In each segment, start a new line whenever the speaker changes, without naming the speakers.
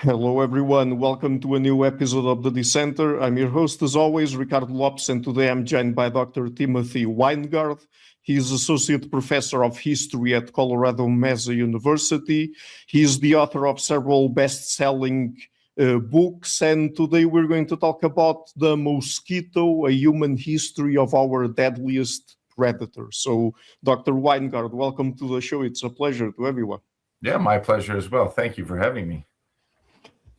Hello, everyone. Welcome to a new episode of the Dissenter. I'm your host, as always, Ricardo Lopes, and today I'm joined by Dr. Timothy Winegard. He's Associate Professor of History at Colorado Mesa University. He's the author of several best-selling books, and today we're going to talk about the Mosquito, a human history of our deadliest predator. So, Dr. Winegard, welcome to the show. It's a pleasure to everyone.
Yeah, my pleasure as well. Thank you for having me.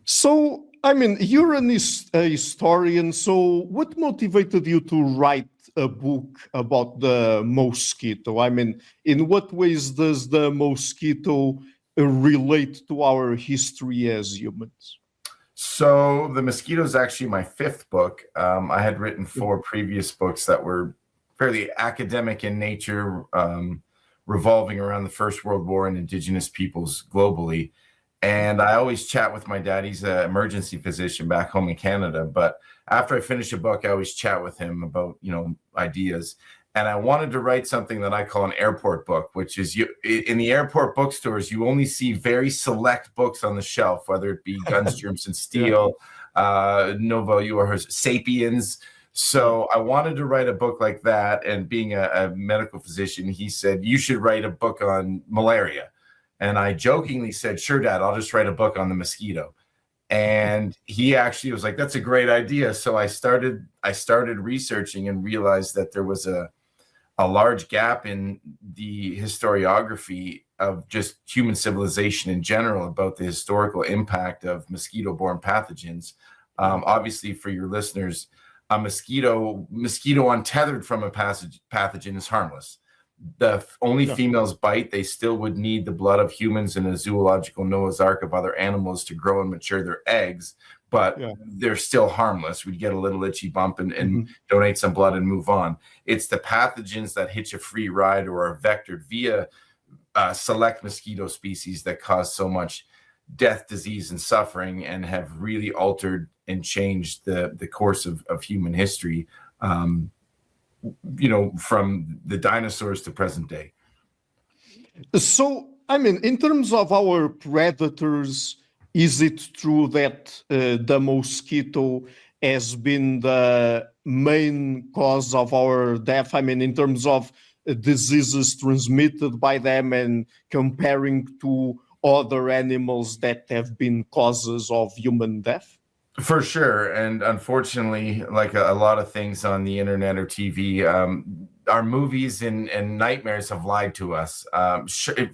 So, you're a historian. So, what motivated you to write a book about the mosquito? In what ways does the mosquito relate to our history as humans?
So, The Mosquito is actually my fifth book. I had written four previous books that were fairly academic in nature, revolving around the First World War and Indigenous peoples globally. And I always chat with my dad. He's an emergency physician back home in Canada. But after I finish a book, I always chat with him about, ideas. And I wanted to write something that I call an airport book, which is in the airport bookstores, you only see very select books on the shelf, whether it be Guns, Germs, and Steel, Novo Yours, Sapiens. So I wanted to write a book like that. And being a medical physician, he said, you should write a book on malaria. And I jokingly said, sure, Dad, I'll just write a book on the mosquito. And he actually was like, that's a great idea. So I started researching and realized that there was a large gap in the historiography of just human civilization in general about the historical impact of mosquito-borne pathogens. Obviously, for your listeners, a mosquito untethered from a pathogen is harmless. The only females bite, they still would need the blood of humans and a zoological Noah's Ark of other animals to grow and mature their eggs, but they're still harmless. We'd get a little itchy bump and donate some blood and move on. It's the pathogens that hitch a free ride or are vectored via select mosquito species that cause so much death, disease, and suffering and have really altered and changed the course of human history. From the dinosaurs to present day.
So, in terms of our predators, is it true that the mosquito has been the main cause of our death? In terms of diseases transmitted by them and comparing to other animals that have been causes of human death?
For sure. And unfortunately, like a lot of things on the internet or TV, our movies and nightmares have lied to us.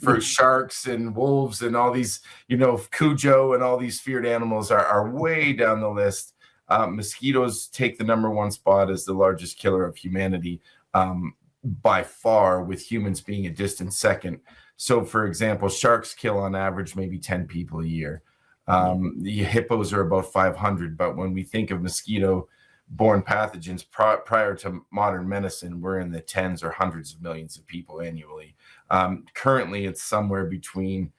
For sharks and wolves and all these, Cujo and all these feared animals are way down the list. Mosquitoes take the number one spot as the largest killer of humanity by far, with humans being a distant second. So, for example, sharks kill on average maybe 10 people a year. The hippos are about 500, but when we think of mosquito-borne pathogens prior to modern medicine, we're in the tens or hundreds of millions of people annually. Currently, it's somewhere between,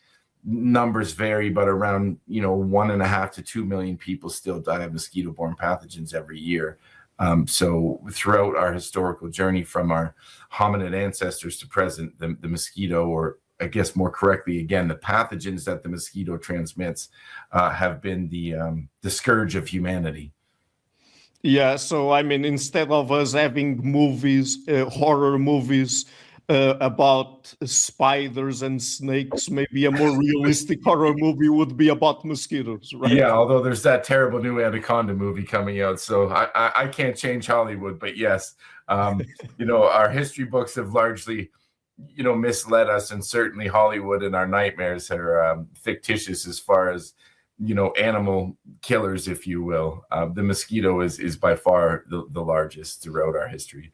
numbers vary, but around 1.5 to 2 million people still die of mosquito-borne pathogens every year. So throughout our historical journey from our hominid ancestors to present, the mosquito, or I guess more correctly, again, the pathogens that the mosquito transmits have been the scourge of humanity.
Yeah, so instead of us having movies, horror movies about spiders and snakes, maybe a more realistic horror movie would be about mosquitoes, right?
Yeah, although there's that terrible new Anaconda movie coming out, so I can't change Hollywood, but yes, our history books have largely misled us, and certainly Hollywood and our nightmares are fictitious as far as animal killers, if you will. The mosquito is by far the largest throughout our history.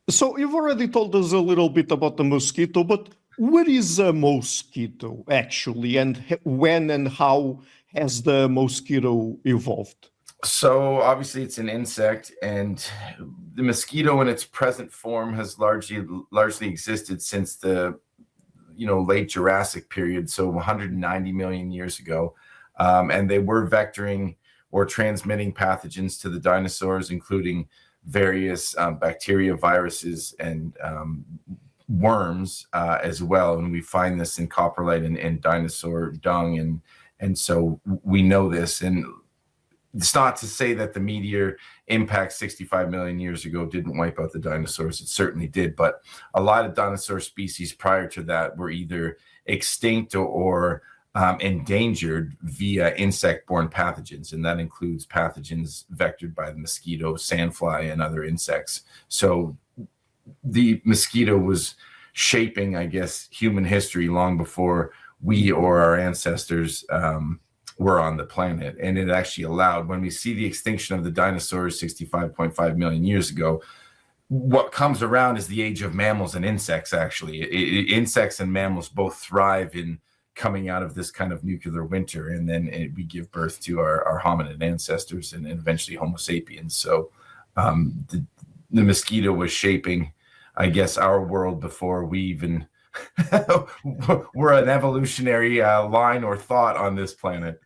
So you've already told us a little bit about the mosquito, but what is a mosquito actually, and when and how has the mosquito evolved?
So obviously it's an insect, and the mosquito in its present form has largely existed since the late Jurassic period, so 190 million years ago, and they were vectoring or transmitting pathogens to the dinosaurs, including various bacteria, viruses, and worms as well. And we find this in coprolite and dinosaur dung And so we know this. And it's not to say that the meteor impact 65 million years ago didn't wipe out the dinosaurs. It certainly did. But a lot of dinosaur species prior to that were either extinct or endangered via insect-borne pathogens. And that includes pathogens vectored by the mosquito, sandfly, and other insects. So the mosquito was shaping, I guess, human history long before we or our ancestors were on the planet. And it actually allowed, when we see the extinction of the dinosaurs 65.5 million years ago, what comes around is the age of mammals and insects, actually. Insects and mammals both thrive in coming out of this kind of nuclear winter, and then we give birth to our hominid ancestors and eventually Homo sapiens. So the mosquito was shaping, I guess, our world before we even were an evolutionary line or thought on this planet.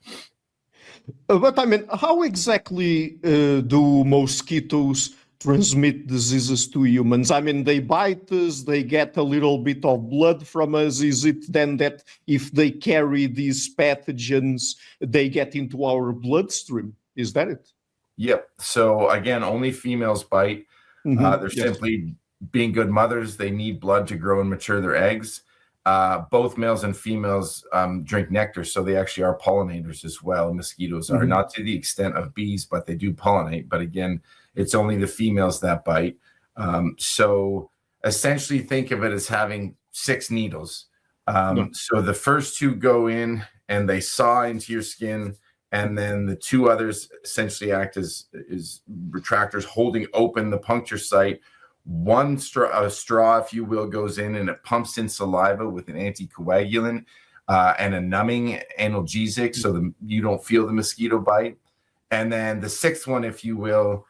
But I mean, how exactly do mosquitoes transmit diseases to humans? I mean, they bite us, they get a little bit of blood from us. Is it then that if they carry these pathogens, they get into our bloodstream? Is that it?
Yep. So again, only females bite. They're simply being good mothers. They need blood to grow and mature their eggs. Both males and females drink nectar, so they actually are pollinators as well. Mosquitoes are, not to the extent of bees, but they do pollinate. But again, it's only the females that bite. So essentially think of it as having 6 needles. So the first 2 go in and they saw into your skin, and then the 2 others essentially act as retractors holding open the puncture site. One straw, if you will, goes in and it pumps in saliva with an anticoagulant and a numbing analgesic so you don't feel the mosquito bite. And then the 6th one, if you will,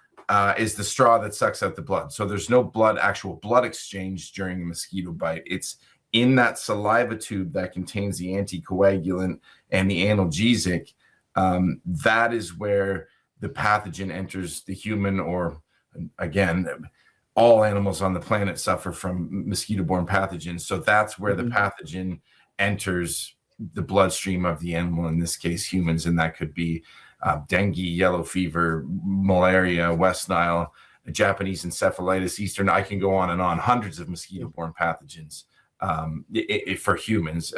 is the straw that sucks out the blood. So there's no actual blood exchange during a mosquito bite. It's in that saliva tube that contains the anticoagulant and the analgesic. That is where the pathogen enters the human, or again, all animals on the planet suffer from mosquito-borne pathogens. So that's where the pathogen enters the bloodstream of the animal, in this case, humans. And that could be dengue, yellow fever, malaria, West Nile, Japanese encephalitis, Eastern. I can go on and on. Hundreds of mosquito-borne pathogens for humans,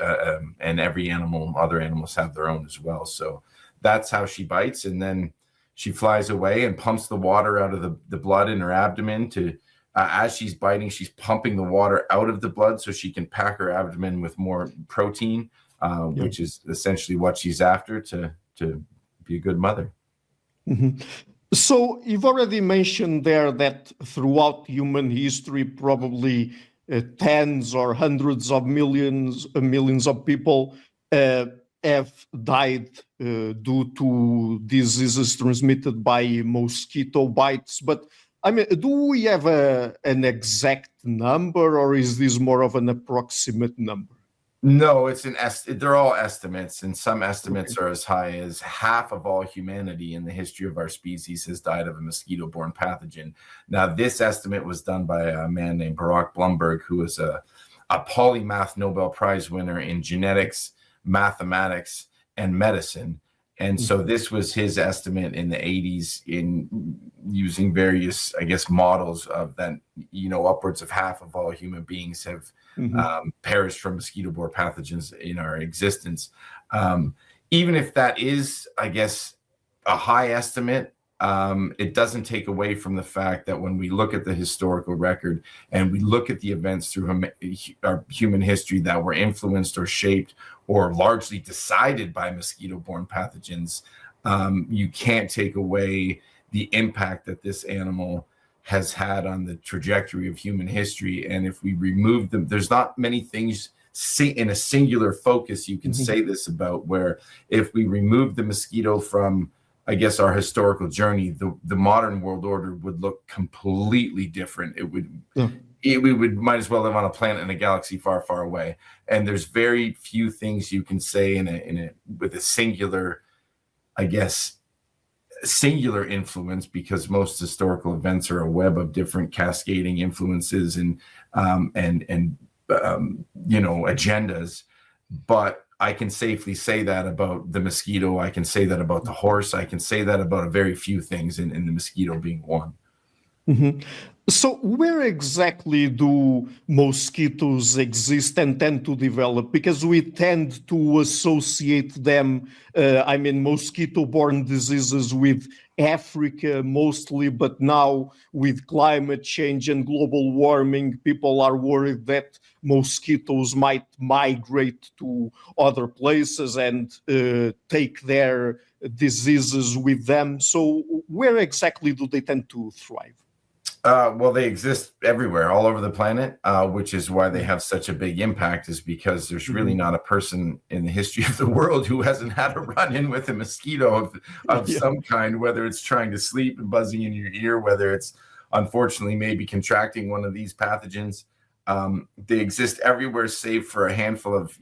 and every animal, other animals have their own as well. So that's how she bites. And then she flies away and pumps the water out of the blood in her abdomen to, as she's biting, she's pumping the water out of the blood so she can pack her abdomen with more protein, which is essentially what she's after to be a good mother.
So you've already mentioned there that throughout human history, probably tens or hundreds of millions of people have died due to diseases transmitted by mosquito bites. But I mean, do we have an exact number, or is this more of an approximate number?
No, they're all estimates, and some estimates are as high as half of all humanity in the history of our species has died of a mosquito-borne pathogen. Now, this estimate was done by a man named Barak Blumberg, who is a polymath Nobel Prize winner in genetics, mathematics, and medicine. And so this was his estimate in the 80s, in using various, I guess, models of that, upwards of half of all human beings have perished from mosquito-borne pathogens in our existence. Even if that is, I guess, a high estimate, it doesn't take away from the fact that when we look at the historical record and we look at the events through our human history that were influenced or shaped or largely decided by mosquito-borne pathogens, you can't take away the impact that this animal has had on the trajectory of human history. And if we remove them, there's not many things in a singular focus you can say this about, where if we remove the mosquito from, I guess, our historical journey, the modern world order would look completely different. We would might as well live on a planet in a galaxy far, far away. And there's very few things you can say with a singular, I guess, singular influence, because most historical events are a web of different cascading influences and agendas. But I can safely say that about the mosquito. I can say that about the horse. I can say that about a very few things, in the mosquito being one.
Mhm. So, where exactly do mosquitoes exist and tend to develop? Because we tend to associate them, mosquito-borne diseases with Africa mostly, but now with climate change and global warming, people are worried that mosquitoes might migrate to other places and take their diseases with them. So, where exactly do they tend to thrive?
Well, they exist everywhere, all over the planet, which is why they have such a big impact, is because there's really not a person in the history of the world who hasn't had a run-in with a mosquito of some kind, whether it's trying to sleep and buzzing in your ear, whether it's unfortunately maybe contracting one of these pathogens. They exist everywhere save for a handful of,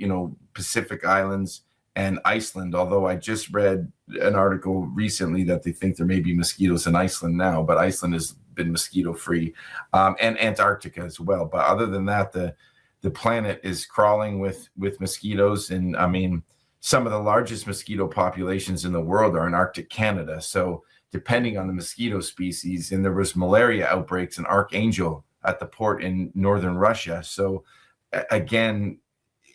Pacific islands and Iceland, although I just read an article recently that they think there may be mosquitoes in Iceland now, but Iceland has been mosquito-free, and Antarctica as well. But other than that, the planet is crawling with mosquitoes. And I mean, some of the largest mosquito populations in the world are in Arctic Canada. So depending on the mosquito species, and there was malaria outbreaks in Archangel at the port in northern Russia. So again,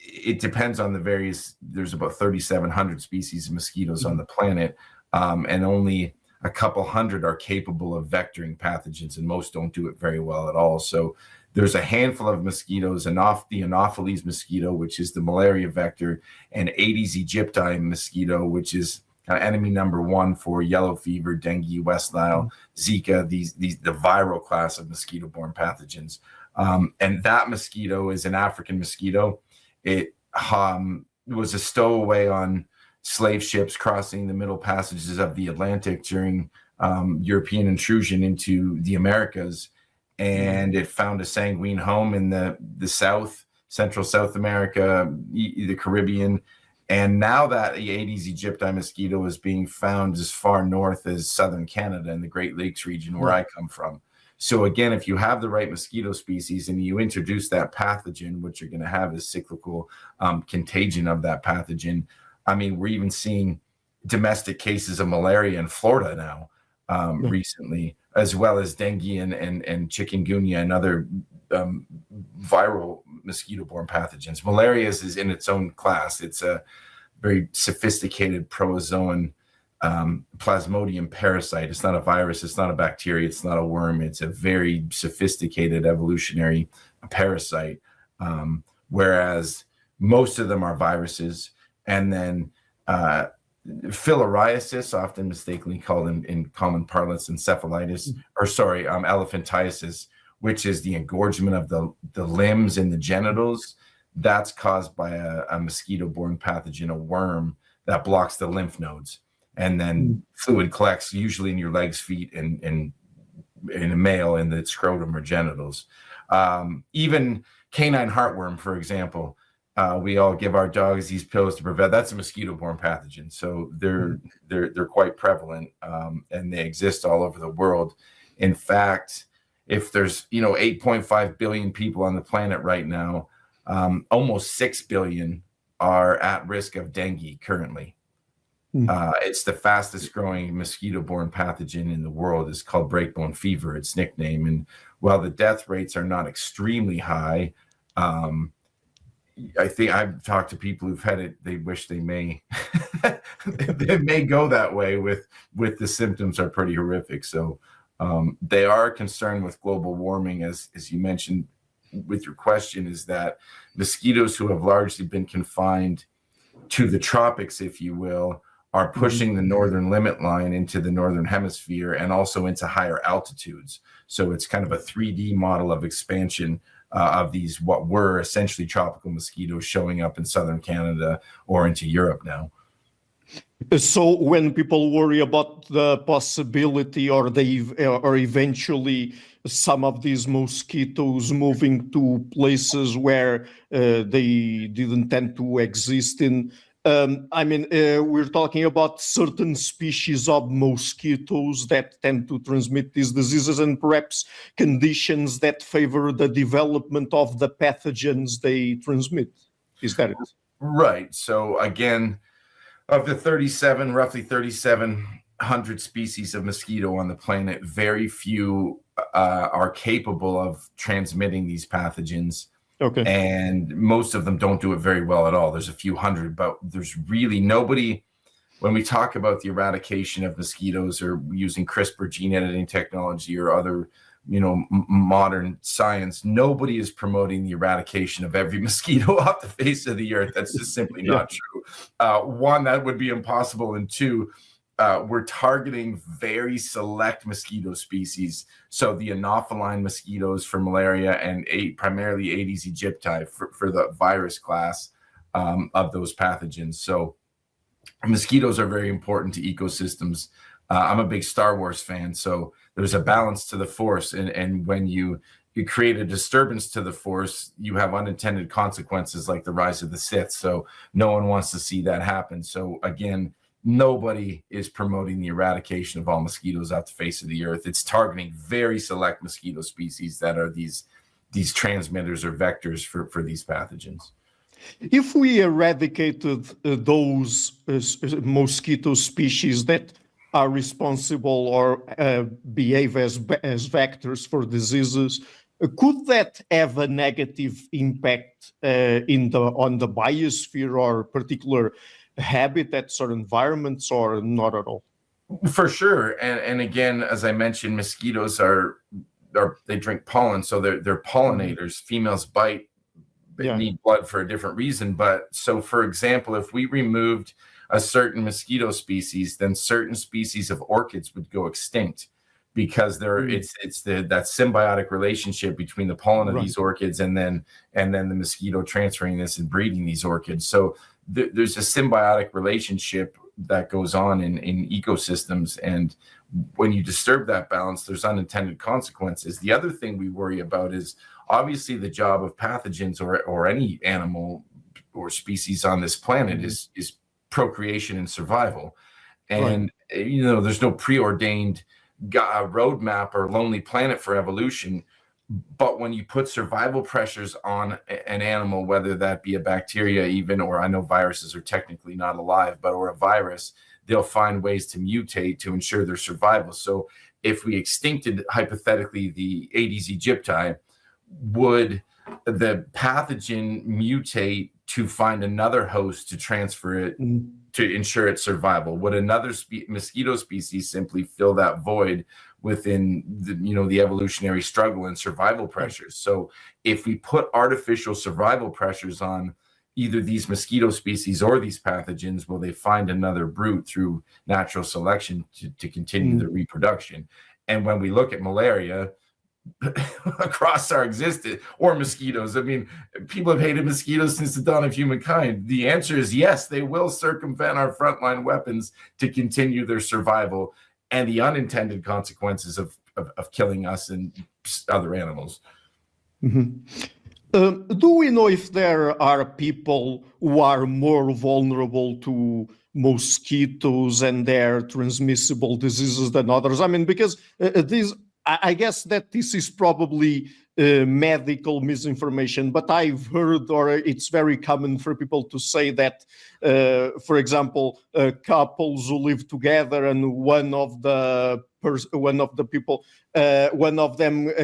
it depends on there's about 3,700 species of mosquitoes on the planet, and only a couple hundred are capable of vectoring pathogens, and most don't do it very well at all. So there's a handful of mosquitoes, the Anopheles mosquito, which is the malaria vector, and Aedes aegypti mosquito, which is enemy number one for yellow fever, dengue, West Nile, Zika, the viral class of mosquito-borne pathogens. And that mosquito is an African mosquito. It was a stowaway on slave ships crossing the middle passages of the Atlantic during European intrusion into the Americas, and it found a sanguine home in the Central South America, the Caribbean, and now that the Aedes aegypti mosquito is being found as far north as southern Canada in the Great Lakes region, where I come from. So again, if you have the right mosquito species and you introduce that pathogen, what you're going to have is cyclical contagion of that pathogen. I mean, we're even seeing domestic cases of malaria in Florida now recently, as well as dengue and chikungunya and other viral mosquito-borne pathogens. Malaria is in its own class. It's a very sophisticated protozoan plasmodium parasite. It's not a virus. It's not a bacteria. It's not a worm. It's a very sophisticated evolutionary parasite, whereas most of them are viruses. And then filariasis, often mistakenly called in common parlance encephalitis, elephantiasis, which is the engorgement of the limbs and the genitals. That's caused by a mosquito-borne pathogen, a worm that blocks the lymph nodes. And then fluid collects usually in your legs, feet, and in a male in the scrotum or genitals. Even canine heartworm, for example, we all give our dogs these pills to prevent. That's a mosquito-borne pathogen, so they're quite prevalent, and they exist all over the world. In fact, if there's 8.5 billion people on the planet right now, almost 6 billion are at risk of dengue currently. It's the fastest growing mosquito-borne pathogen in the world. It's called breakbone fever, its nickname. And while the death rates are not extremely high, I think I've talked to people who've had it. They wish they may go that way with the symptoms are pretty horrific. So they are concerned with global warming, as you mentioned with your question, is that mosquitoes who have largely been confined to the tropics, if you will, are pushing the northern limit line into the northern hemisphere and also into higher altitudes. So it's kind of a 3D model of expansion of these, what were essentially tropical mosquitoes, showing up in southern Canada or into Europe now.
So when people worry about the possibility or eventually some of these mosquitoes moving to places where they didn't tend to exist in, we're talking about certain species of mosquitoes that tend to transmit these diseases and perhaps conditions that favor the development of the pathogens they transmit. Is that it?
Right. So again, of the roughly 3,700 species of mosquito on the planet, very few are capable of transmitting these pathogens.
Okay.
And most of them don't do it very well at all. There's a few hundred, but there's really nobody. When we talk about the eradication of mosquitoes or using CRISPR gene editing technology or other, modern science, nobody is promoting the eradication of every mosquito off the face of the earth. That's just simply not true. One, that would be impossible. And two, we're targeting very select mosquito species. So the Anopheline mosquitoes for malaria and primarily Aedes aegypti for the virus class of those pathogens. So mosquitoes are very important to ecosystems. I'm a big Star Wars fan, so there's a balance to the force. And when you create a disturbance to the force, you have unintended consequences like the rise of the Sith. So no one wants to see that happen. So again, nobody is promoting the eradication of all mosquitoes off the face of the earth. It's targeting very select mosquito species that are these transmitters or vectors for these pathogens.
If we eradicated those mosquito species that are responsible or behave as vectors for diseases, could that have a negative impact on the biosphere or particular habitats or environments, or not at all?
For sure. And again, as I mentioned, mosquitoes they drink pollen, so they're pollinators. Females bite, need blood for a different reason. But so, for example, if we removed a certain mosquito species, then certain species of orchids would go extinct because it's that symbiotic relationship between the pollen of these orchids and then the mosquito transferring this and breeding these orchids. So there's a symbiotic relationship that goes on in ecosystems, and when you disturb that balance, there's unintended consequences. The other thing we worry about is obviously the job of pathogens or any animal or species on this planet is procreation and survival. And there's no preordained roadmap or lonely planet for evolution. But when you put survival pressures on an animal, whether that be a bacteria even, or I know viruses are technically not alive, or a virus, they'll find ways to mutate to ensure their survival. So if we extincted, hypothetically, the Aedes aegypti, would the pathogen mutate to find another host to transfer it to ensure its survival? Would another mosquito species simply fill that void within the evolutionary struggle and survival pressures? So if we put artificial survival pressures on either these mosquito species or these pathogens, will they find another brood through natural selection to continue the reproduction? And when we look at malaria across our existence, or mosquitoes, I mean, people have hated mosquitoes since the dawn of humankind. The answer is yes, they will circumvent our frontline weapons to continue their survival and the unintended consequences of killing us and other animals.
Do we know if there are people who are more vulnerable to mosquitoes and their transmissible diseases than others? I mean, because I guess that this is probably medical misinformation, but I've heard, or it's very common for people to say that, for example, couples who live together and one of them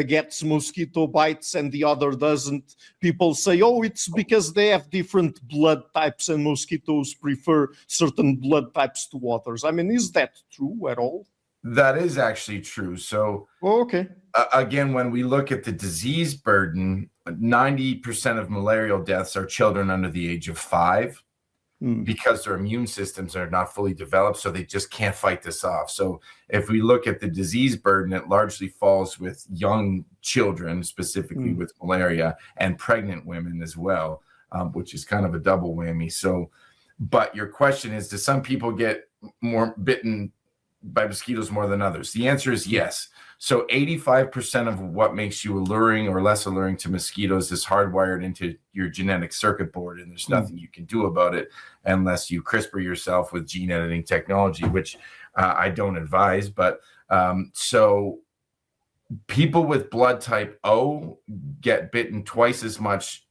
gets mosquito bites and the other doesn't. People say, oh, it's because they have different blood types and mosquitoes prefer certain blood types to others. I mean, is that true at all?
That is actually true. So, again, when we look at the disease burden, 90% of malarial deaths are children under the age of 5 because their immune systems are not fully developed, so they just can't fight this off. So if we look at the disease burden, it largely falls with young children, specifically with malaria, and pregnant women as well, which is kind of a double whammy. So, but your question is, do some people get more bitten by mosquitoes more than others? The answer is yes. So 85% of what makes you alluring or less alluring to mosquitoes is hardwired into your genetic circuit board, and there's nothing you can do about it unless you CRISPR yourself with gene editing technology, which I don't advise. But so people with blood type O get bitten twice as much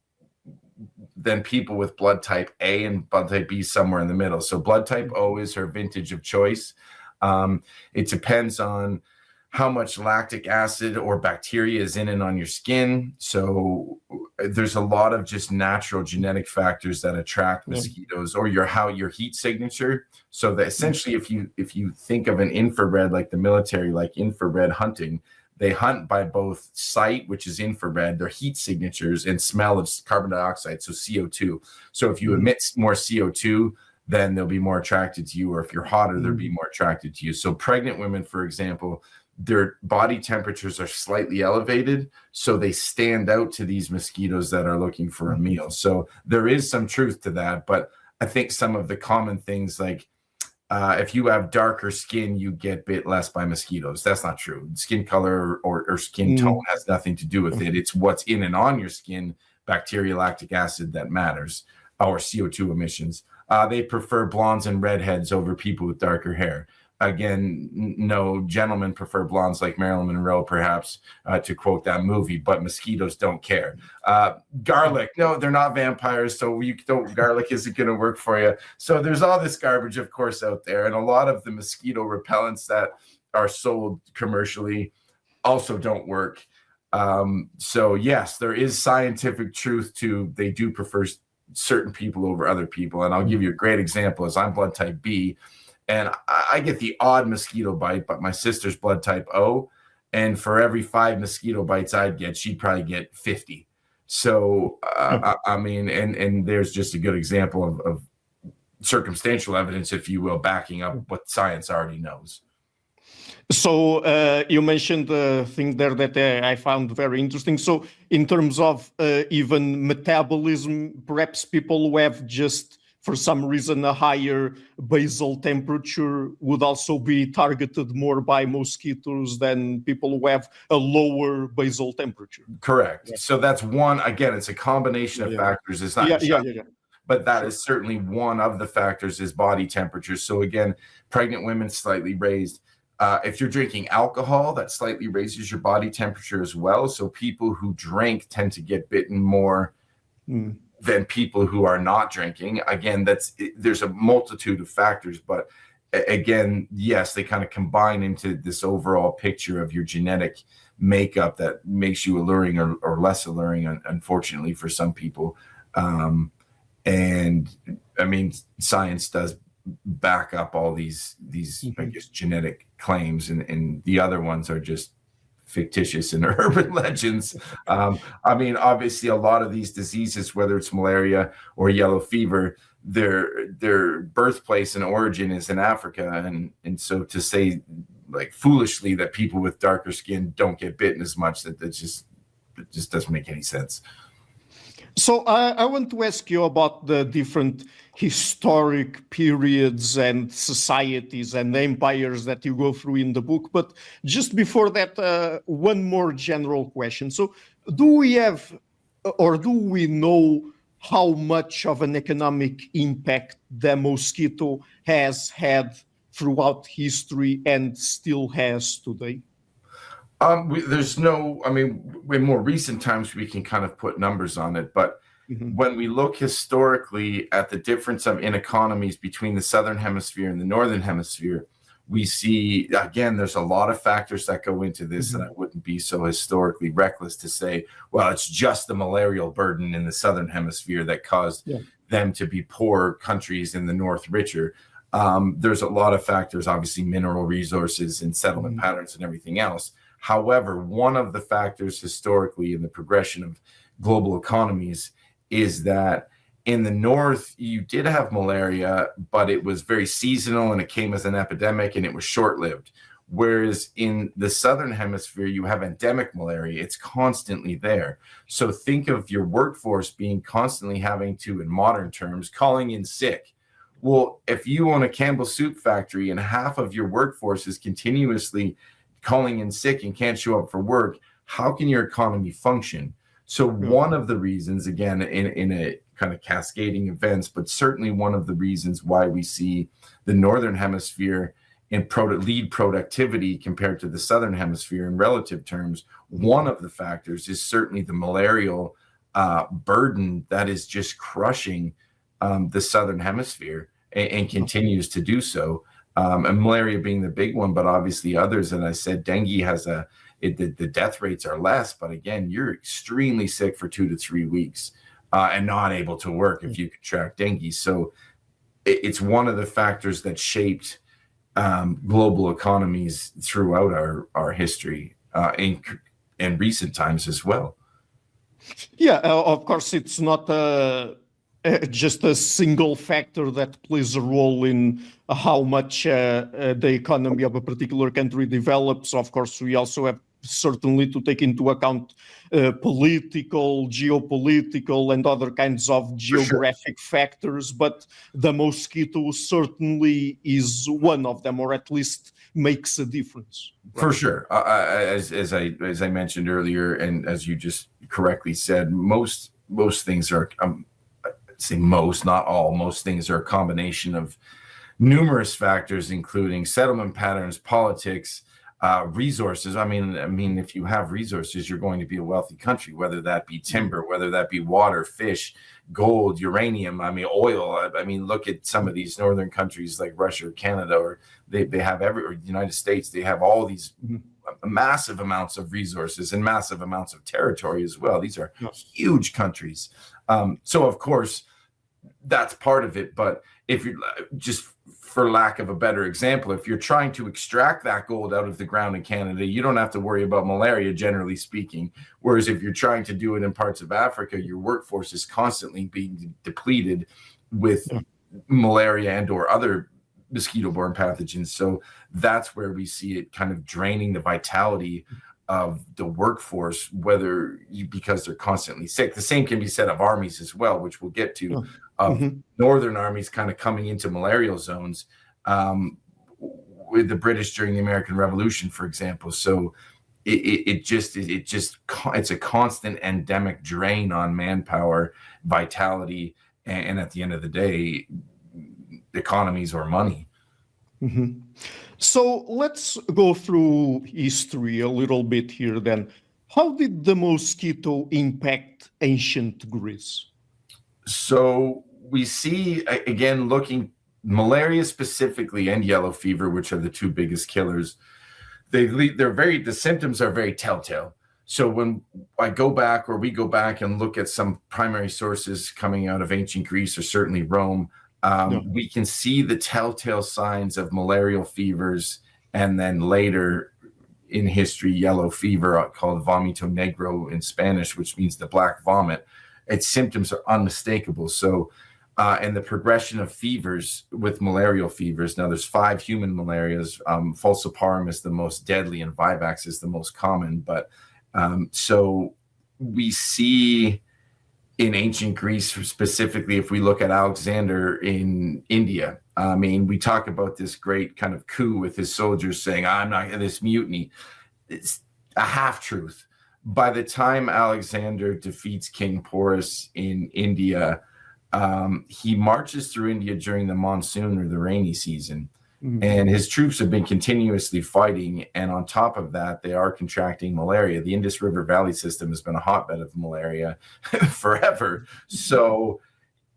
than people with blood type A, and blood type B somewhere in the middle. So blood type O is her vintage of choice. It depends on how much lactic acid or bacteria is in and on your skin. So there's a lot of just natural genetic factors that attract mosquitoes, or your heat signature. So that essentially, if you think of an infrared, like the military, like infrared hunting, they hunt by both sight, which is infrared, their heat signatures, and smell of carbon dioxide, so CO2. So if you emit more CO2, then they'll be more attracted to you, or if you're hotter, they'll be more attracted to you. So pregnant women, for example, their body temperatures are slightly elevated, so they stand out to these mosquitoes that are looking for a meal. So there is some truth to that, but I think some of the common things, like if you have darker skin, you get bit less by mosquitoes. That's not true. Skin color or skin tone has nothing to do with it. It's what's in and on your skin, bacteria, lactic acid, that matters, or CO2 emissions. They prefer blondes and redheads over people with darker hair. Again, no, gentlemen prefer blondes like Marilyn Monroe, perhaps, to quote that movie, but mosquitoes don't care. Garlic, no, they're not vampires, so garlic isn't going to work for you. So there's all this garbage, of course, out there, and a lot of the mosquito repellents that are sold commercially also don't work. So yes, there is scientific truth to they do prefer certain people over other people, and I'll give you a great example. As I'm blood type B, and I get the odd mosquito bite, but my sister's blood type O, and for every 5 mosquito bites I'd get, she'd probably get 50. So, I mean, and there's just a good example of circumstantial evidence, if you will, backing up what science already knows.
So you mentioned a thing there that I found very interesting. So in terms of even metabolism, perhaps people who have just, for some reason, a higher basal temperature would also be targeted more by mosquitoes than people who have a lower basal temperature.
Correct. Yeah. So that's one, again, it's a combination of factors. It's not but that is certainly one of the factors, is body temperature. So again, pregnant women, slightly raised. If you're drinking alcohol, that slightly raises your body temperature as well. So people who drink tend to get bitten more than people who are not drinking. Again, there's a multitude of factors, but again, yes, they kind of combine into this overall picture of your genetic makeup that makes you alluring or less alluring, unfortunately, for some people. And I mean, science does back up all these I guess, genetic claims, and the other ones are just fictitious and urban legends. I mean, obviously, a lot of these diseases, whether it's malaria or yellow fever, their birthplace and origin is in Africa, and so to say, like, foolishly, that people with darker skin don't get bitten as much, it just doesn't make any sense.
So I want to ask you about the different historic periods and societies and empires that you go through in the book. But just before that, one more general question. So do we have, or do we know how much of an economic impact the mosquito has had throughout history and still has today?
There's no, I mean, in more recent times, we can kind of put numbers on it, but when we look historically at the difference in economies between the Southern Hemisphere and the Northern Hemisphere, we see, again, there's a lot of factors that go into this, and I wouldn't be so historically reckless to say, well, it's just the malarial burden in the Southern Hemisphere that caused them to be poor countries in the North richer. There's a lot of factors, obviously mineral resources and settlement patterns and everything else. However, one of the factors historically in the progression of global economies is that in the North, you did have malaria, but it was very seasonal and it came as an epidemic and it was short-lived. Whereas in the Southern Hemisphere, you have endemic malaria. It's constantly there. So think of your workforce being constantly having to, in modern terms, calling in sick. Well, if you own a Campbell soup factory and half of your workforce is continuously calling in sick and can't show up for work, how can your economy function? So one of the reasons, again, in a kind of cascading events, but certainly one of the reasons why we see the Northern Hemisphere in lead productivity compared to the Southern Hemisphere in relative terms, one of the factors is certainly the malarial burden that is just crushing the southern hemisphere and continues to do so. And malaria being the big one, but obviously others. And I said dengue has the death rates are less, but again, you're extremely sick for 2 to 3 weeks and not able to work if you contract dengue. So it's one of the factors that shaped global economies throughout our history in recent times as well.
Yeah, of course, it's not just a single factor that plays a role in how much the economy of a particular country develops. Of course, we also have certainly to take into account political, geopolitical, and other kinds of geographic factors, but the mosquito certainly is one of them, or at least makes a difference.
Right? For sure. As I mentioned earlier, and as you just correctly said, most things are, say most, not all, most things are a combination of numerous factors, including settlement patterns, politics, resources. I mean, if you have resources, you're going to be a wealthy country, whether that be timber, whether that be water, fish, gold, uranium, oil. Look at some of these northern countries like Russia or Canada, or they have or the United States, they have all these massive amounts of resources and massive amounts of territory as well. These are huge countries. So of course, that's part of it. But if you're just, for lack of a better example, if you're trying to extract that gold out of the ground in Canada, you don't have to worry about malaria, generally speaking. Whereas if you're trying to do it in parts of Africa, your workforce is constantly being depleted with malaria and or other mosquito-borne pathogens. So that's where we see it kind of draining the vitality of the workforce, because they're constantly sick. The same can be said of armies as well, which we'll get to, northern armies kind of coming into malarial zones with the British during the American Revolution, for example. So it's a constant endemic drain on manpower, vitality, and at the end of the day, economies or money.
So let's go through history a little bit here then. How did the mosquito impact ancient Greece? So
we see, again, looking malaria specifically and yellow fever, which are the two biggest killers, the symptoms are very telltale. So when we go back and look at some primary sources coming out of ancient Greece or certainly Rome, we can see the telltale signs of malarial fevers, and then later in history, yellow fever, called vomito negro in Spanish, which means the black vomit. Its symptoms are unmistakable. So, and the progression of fevers with malarial fevers, now there's 5 human malarias. Falciparum is the most deadly and vivax is the most common. But so we see in ancient Greece, specifically, if we look at Alexander in India, we talk about this great kind of coup with his soldiers saying, I'm not this mutiny. It's a half-truth. By the time Alexander defeats King Porus in India, he marches through India during the monsoon or the rainy season. And his troops have been continuously fighting. And on top of that, they are contracting malaria. The Indus River Valley system has been a hotbed of malaria forever. So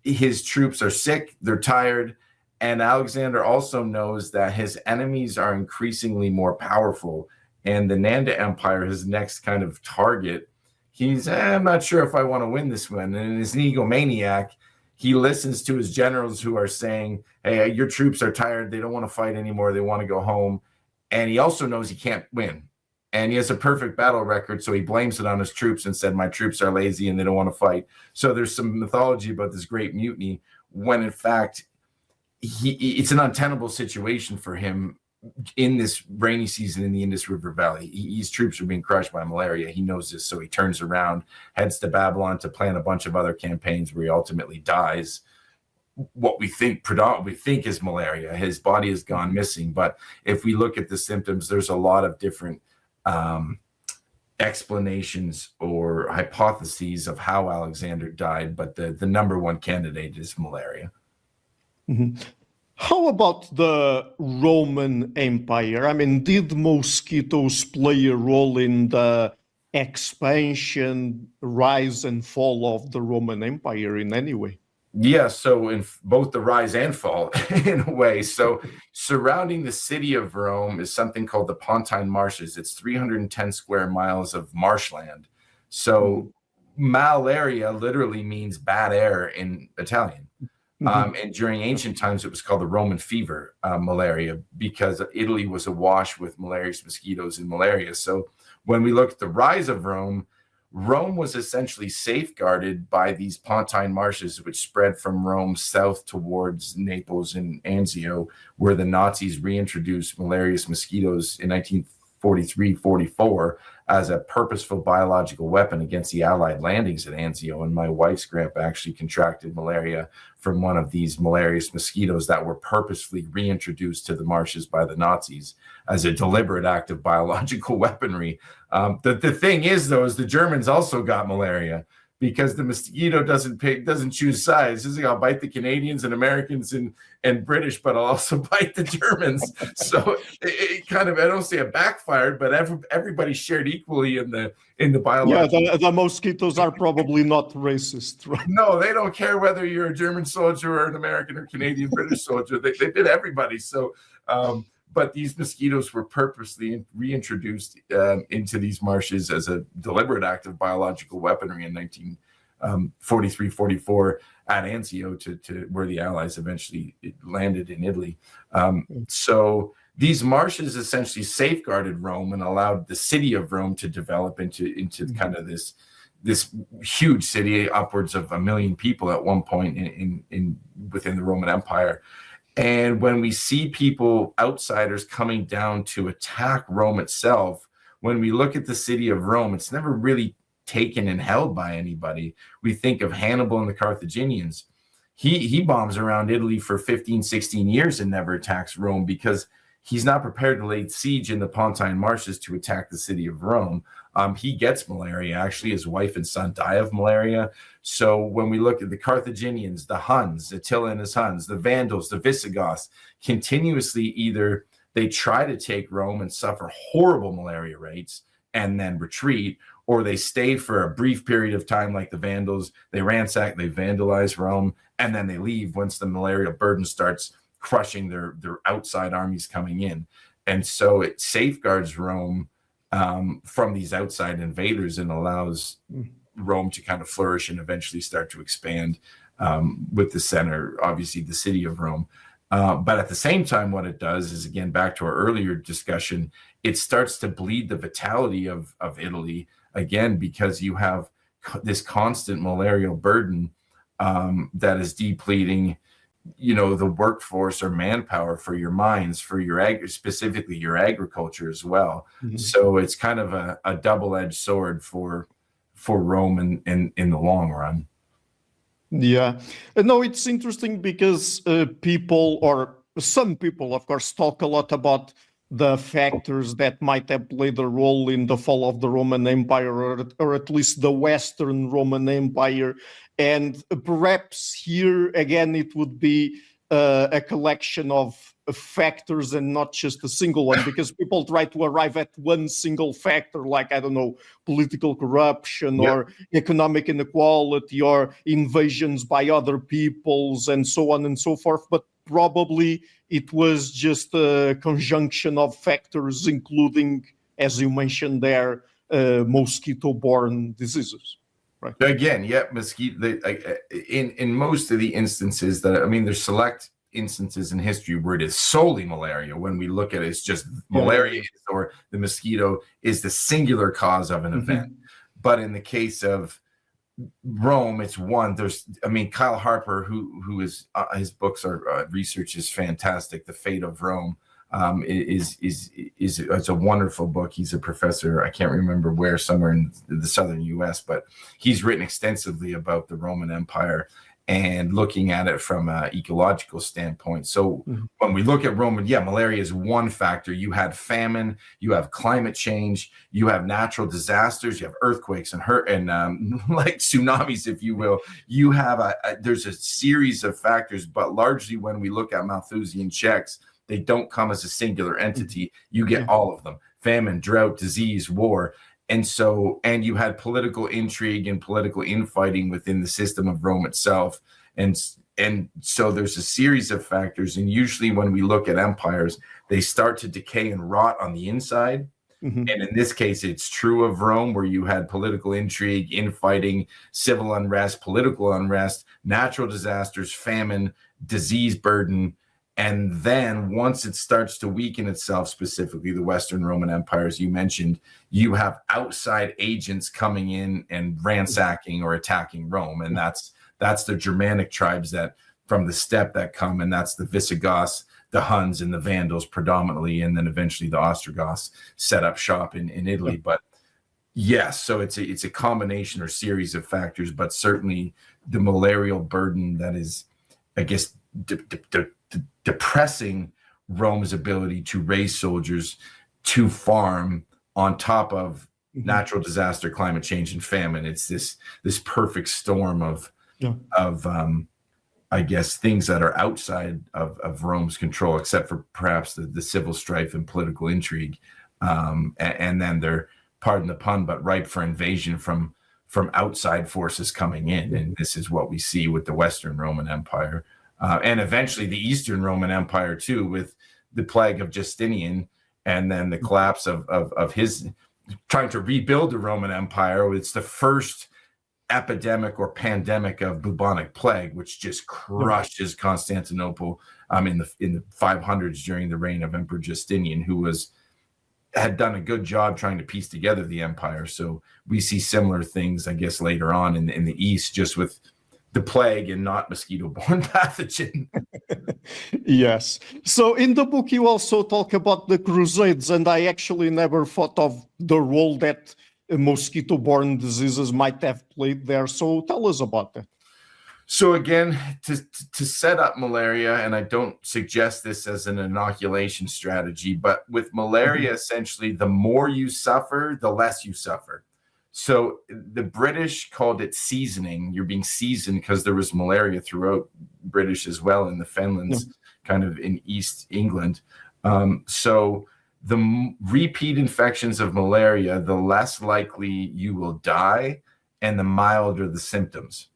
his troops are sick, they're tired. And Alexander also knows that his enemies are increasingly more powerful. And the Nanda Empire, his next kind of target, he's, I'm not sure if I want to win this one. And as an egomaniac, he listens to his generals who are saying, hey, your troops are tired. They don't want to fight anymore. They want to go home. And he also knows he can't win. And he has a perfect battle record. So he blames it on his troops and said, my troops are lazy and they don't want to fight. So there's some mythology about this great mutiny, when in fact, it's an untenable situation for him in this rainy season in the Indus River Valley. His troops are being crushed by malaria. He knows this, so he turns around, heads to Babylon to plan a bunch of other campaigns where he ultimately dies. What we think is malaria. His body has gone missing. But if we look at the symptoms, there's a lot of different explanations or hypotheses of how Alexander died. But the number one candidate is malaria.
How about the Roman Empire? Did mosquitoes play a role in the expansion, rise and fall of the Roman Empire in any way?
Yeah, so in both the rise and fall, in a way. So surrounding the city of Rome is something called the Pontine Marshes. It's 310 square miles of marshland. So malaria literally means bad air in Italian. And during ancient times, it was called the Roman fever, malaria, because Italy was awash with malarious mosquitoes and malaria. So when we look at the rise of Rome, Rome was essentially safeguarded by these Pontine marshes, which spread from Rome south towards Naples and Anzio, where the Nazis reintroduced malarious mosquitoes in 1943-44 as a purposeful biological weapon against the Allied landings at Anzio. And my wife's grandpa actually contracted malaria from one of these malarious mosquitoes that were purposefully reintroduced to the marshes by the Nazis as a deliberate act of biological weaponry. The thing is, though, is the Germans also got malaria, because the mosquito doesn't choose sides. This is I'll bite the Canadians and Americans and British, but I'll also bite the Germans. So it kind of, I don't say it backfired, but everybody shared equally in the biological.
Yeah, the mosquitoes are probably not racist, right?
No, they don't care whether you're a German soldier or an American or Canadian British soldier. They did everybody. So but these mosquitoes were purposely reintroduced into these marshes as a deliberate act of biological weaponry in 1943-44 at Anzio to where the Allies eventually landed in Italy. So these marshes essentially safeguarded Rome and allowed the city of Rome to develop into kind of this huge city, upwards of 1 million people at one point in within the Roman Empire. And when we see people, outsiders, coming down to attack Rome itself, when we look at the city of Rome, it's never really taken and held by anybody. We think of Hannibal and the Carthaginians. He bombs around Italy for 15, 16 years and never attacks Rome, because he's not prepared to lay siege in the Pontine Marshes to attack the city of Rome. He gets malaria. Actually, his wife and son die of malaria. So when we look at the Carthaginians, the Huns, Attila and his Huns, the Vandals, the Visigoths, continuously either they try to take Rome and suffer horrible malaria rates and then retreat, or they stay for a brief period of time like the Vandals. They ransack, they vandalize Rome, and then they leave once the malaria burden starts crushing their outside armies coming in. And so it safeguards Rome from these outside invaders and allows Rome to kind of flourish and eventually start to expand with the center, obviously the city of Rome. But at the same time, what it does is, again, back to our earlier discussion, it starts to bleed the vitality of Italy, again, because you have this constant malarial burden that is depleting, the workforce or manpower for your mines, for your specifically your agriculture as well. So it's kind of a double-edged sword for Rome in the long run.
Yeah. No, it's interesting because people, or some people, of course, talk a lot about the factors that might have played a role in the fall of the Roman Empire, or at least the Western Roman Empire. And perhaps here, again, it would be a collection of factors and not just a single one, because people try to arrive at one single factor, like, I don't know, political corruption or economic inequality or invasions by other peoples and so on and so forth. But probably it was just a conjunction of factors, including, as you mentioned there, mosquito-borne diseases. Right.
Again, mosquito. In most of the instances there's select instances in history where it is solely malaria. When we look at it, it's just malaria or the mosquito is the singular cause of an event. But in the case of Rome, it's one. Kyle Harper, who is his books are research is fantastic. The Fate of Rome is a wonderful book. He's a professor. I can't remember where, somewhere in the southern U.S., but he's written extensively about the Roman Empire and looking at it from an ecological standpoint. So when we look at Rome, malaria is one factor. You had famine, you have climate change, you have natural disasters, you have earthquakes and like tsunamis, if you will. You have there's a series of factors, but largely when we look at Malthusian checks, they don't come as a singular entity. You get all of them: famine, drought, disease, war. and you had political intrigue and political infighting within the system of Rome itself. And so there's a series of factors. And usually when we look at empires, they start to decay and rot on the inside. And in this case, it's true of Rome, where you had political intrigue, infighting, civil unrest, political unrest, natural disasters, famine, disease burden. And then once it starts to weaken itself, specifically the Western Roman Empire, as you mentioned, you have outside agents coming in and ransacking or attacking Rome. And that's the Germanic tribes that from the steppe that come, and that's the Visigoths, the Huns, and the Vandals predominantly, and then eventually the Ostrogoths set up shop in Italy. But yes, so it's a combination or series of factors, but certainly the malarial burden that is, I guess, depressing Rome's ability to raise soldiers, to farm, on top of natural disaster, climate change, and famine. It's this perfect storm of I guess things that are outside of Rome's control, except for perhaps the civil strife and political intrigue, and then they're, pardon the pun, but ripe for invasion from outside forces coming in. And this is what we see with the Western Roman Empire, and eventually the Eastern Roman Empire too, with the plague of Justinian, and then the collapse of his trying to rebuild the Roman Empire. It's the first epidemic or pandemic of bubonic plague, which just crushes Constantinople in the 500s during the reign of Emperor Justinian, who had done a good job trying to piece together the empire. So we see similar things, I guess, later on in the East, just with the plague and not mosquito-borne pathogen.
Yes. So in the book, you also talk about the Crusades, and I actually never thought of the role that mosquito-borne diseases might have played there. So tell us about that.
So again, to set up malaria, and I don't suggest this as an inoculation strategy, but with malaria, essentially, the more you suffer, the less you suffer. So the British called it seasoning. You're being seasoned because there was malaria throughout British as well in the Fenlands, kind of in East England. So the repeat infections of malaria, the less likely you will die and the milder the symptoms.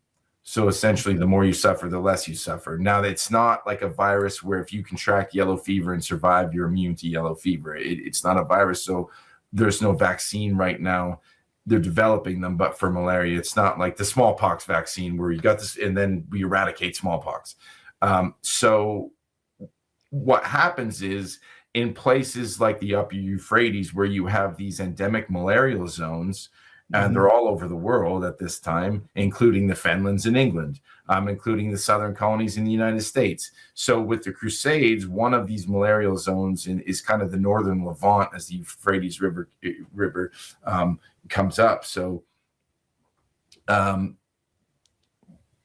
So essentially, the more you suffer, the less you suffer. Now, it's not like a virus where if you contract yellow fever and survive, you're immune to yellow fever. It's not a virus, so there's no vaccine right now. They're developing them, but for malaria, it's not like the smallpox vaccine where you got this and then we eradicate smallpox. So what happens is, in places like the upper Euphrates, where you have these endemic malarial zones, and they're all over the world at this time, including the Fenlands in England, including the southern colonies in the United States. So with the Crusades, one of these malarial zones is kind of the northern Levant as the Euphrates River comes up. So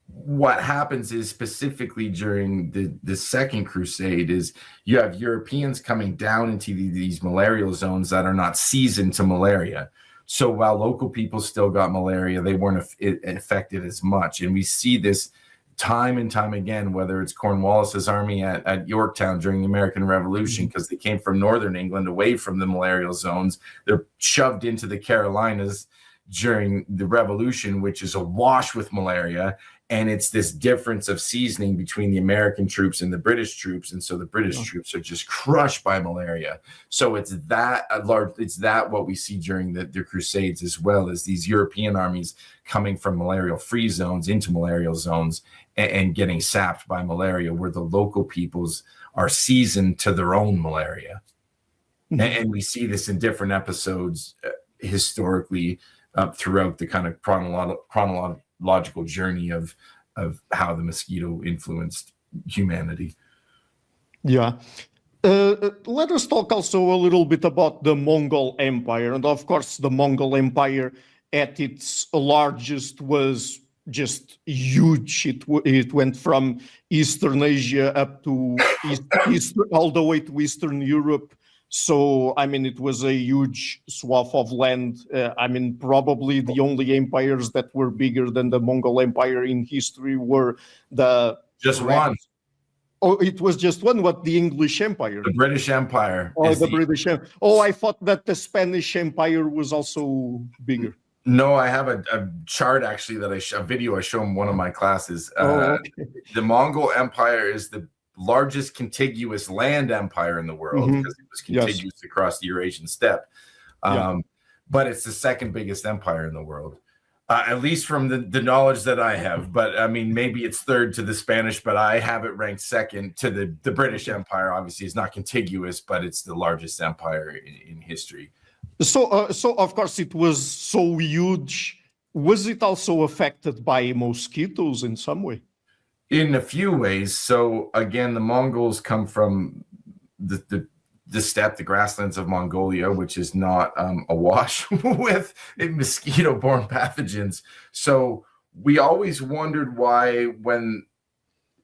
what happens is, specifically during the Second Crusade, is you have Europeans coming down into these malarial zones that are not seasoned to malaria. So while local people still got malaria, they weren't affected as much. And we see this time and time again, whether it's Cornwallis's army at Yorktown during the American Revolution, because they came from northern England away from the malarial zones. They're shoved into the Carolinas during the Revolution, which is awash with malaria. And it's this difference of seasoning between the American troops and the British troops. And so the British troops are just crushed by malaria. So it's that what we see during the Crusades, as well as these European armies coming from malarial-free zones into malarial zones and getting sapped by malaria, where the local peoples are seasoned to their own malaria. And we see this in different episodes historically throughout the kind of chronological journey of how the mosquito influenced humanity.
Yeah. Let us talk also a little bit about the Mongol Empire. And of course, the Mongol Empire at its largest was just huge. It went from Eastern Asia up to all the way to Eastern Europe. So, I mean, it was a huge swath of land. I mean, probably the only empires that were bigger than the Mongol Empire in history were the...
Just one.
Oh, it was just one. What, the English Empire?
The British Empire.
Oh, the British Empire. Oh, I thought that the Spanish Empire was also bigger.
No, I have a chart actually that a video I show in one of my classes.
Okay.
The Mongol Empire is the largest contiguous land empire in the world because it was contiguous across the Eurasian steppe. But it's the second biggest empire in the world. At least from the knowledge that I have. But I mean, maybe it's third to the Spanish, but I have it ranked second to the British Empire. Obviously, it's not contiguous, but it's the largest empire in history.
So of course, it was so huge. Was it also affected by mosquitoes in some way?
In a few ways. So again, the Mongols come from the steppe, the grasslands of Mongolia, which is not awash with mosquito-borne pathogens. So we always wondered why, when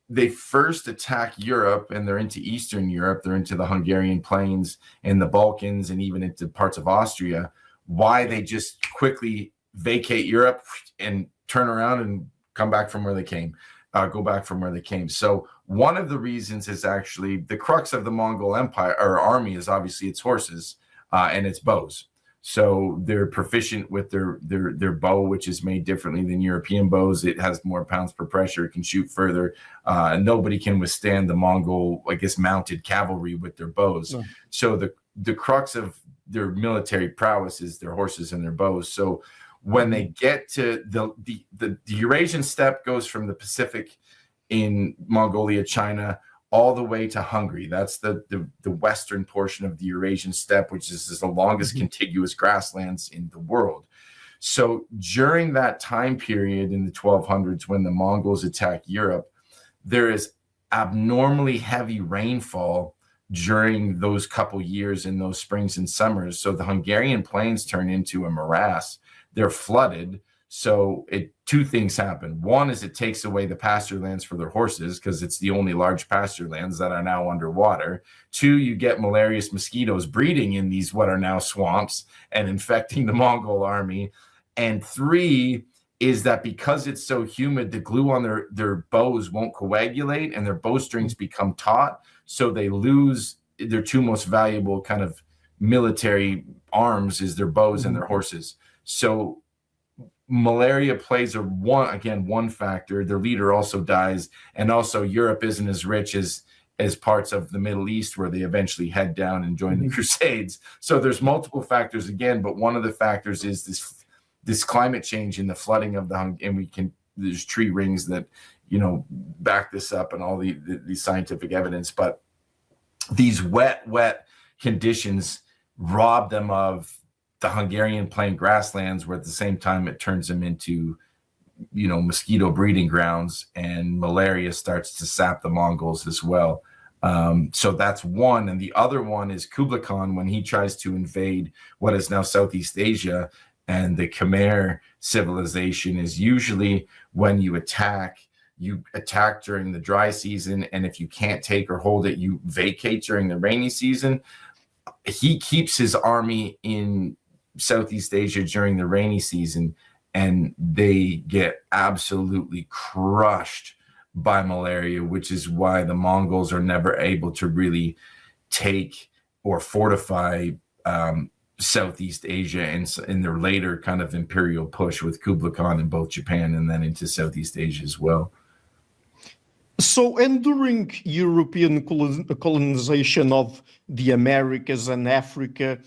they first attack Europe and they're into Eastern Europe, they're into the Hungarian plains and the Balkans and even into parts of Austria, why they just quickly vacate Europe and turn around and come back from where they came. Go back from where they came. So one of the reasons is actually the crux of the Mongol Empire or army is obviously its horses and its bows. So they're proficient with their bow, which is made differently than European bows. It has more pounds per pressure. It can shoot further. Nobody can withstand the Mongol, I guess, mounted cavalry with their bows. No. So the crux of their military prowess is their horses and their bows. So when they get to the Eurasian steppe goes from the Pacific in Mongolia, China, all the way to Hungary. That's the western portion of the Eurasian steppe, which is the longest contiguous grasslands in the world. So during that time period in the 1200s, when the Mongols attack Europe, there is abnormally heavy rainfall during those couple years in those springs and summers. So the Hungarian plains turn into a morass. They're flooded. So two things happen. One is it takes away the pasture lands for their horses because it's the only large pasture lands that are now underwater. Two, you get malarious mosquitoes breeding in these what are now swamps and infecting the Mongol army. And three is that because it's so humid, the glue on their bows won't coagulate and their bowstrings become taut. So they lose their two most valuable kind of military arms is their bows and their horses. So malaria plays one factor. Their leader also dies, and also Europe isn't as rich as parts of the Middle East where they eventually head down and join the Crusades. So there's multiple factors again, but one of the factors is this climate change and the flooding of there's tree rings that back this up and all the scientific evidence. But these wet conditions rob them of the Hungarian plain grasslands, where at the same time it turns them into, mosquito breeding grounds, and malaria starts to sap the Mongols as well. So that's one. And the other one is Kublai Khan, when he tries to invade what is now Southeast Asia, and the Khmer civilization is usually when you attack during the dry season. And if you can't take or hold it, you vacate during the rainy season. He keeps his army in Southeast Asia during the rainy season, and they get absolutely crushed by malaria, which is why the Mongols are never able to really take or fortify Southeast Asia in their later kind of imperial push with Kublai Khan in both Japan and then into Southeast Asia as well.
So, and during European colonization of the Americas and Africa,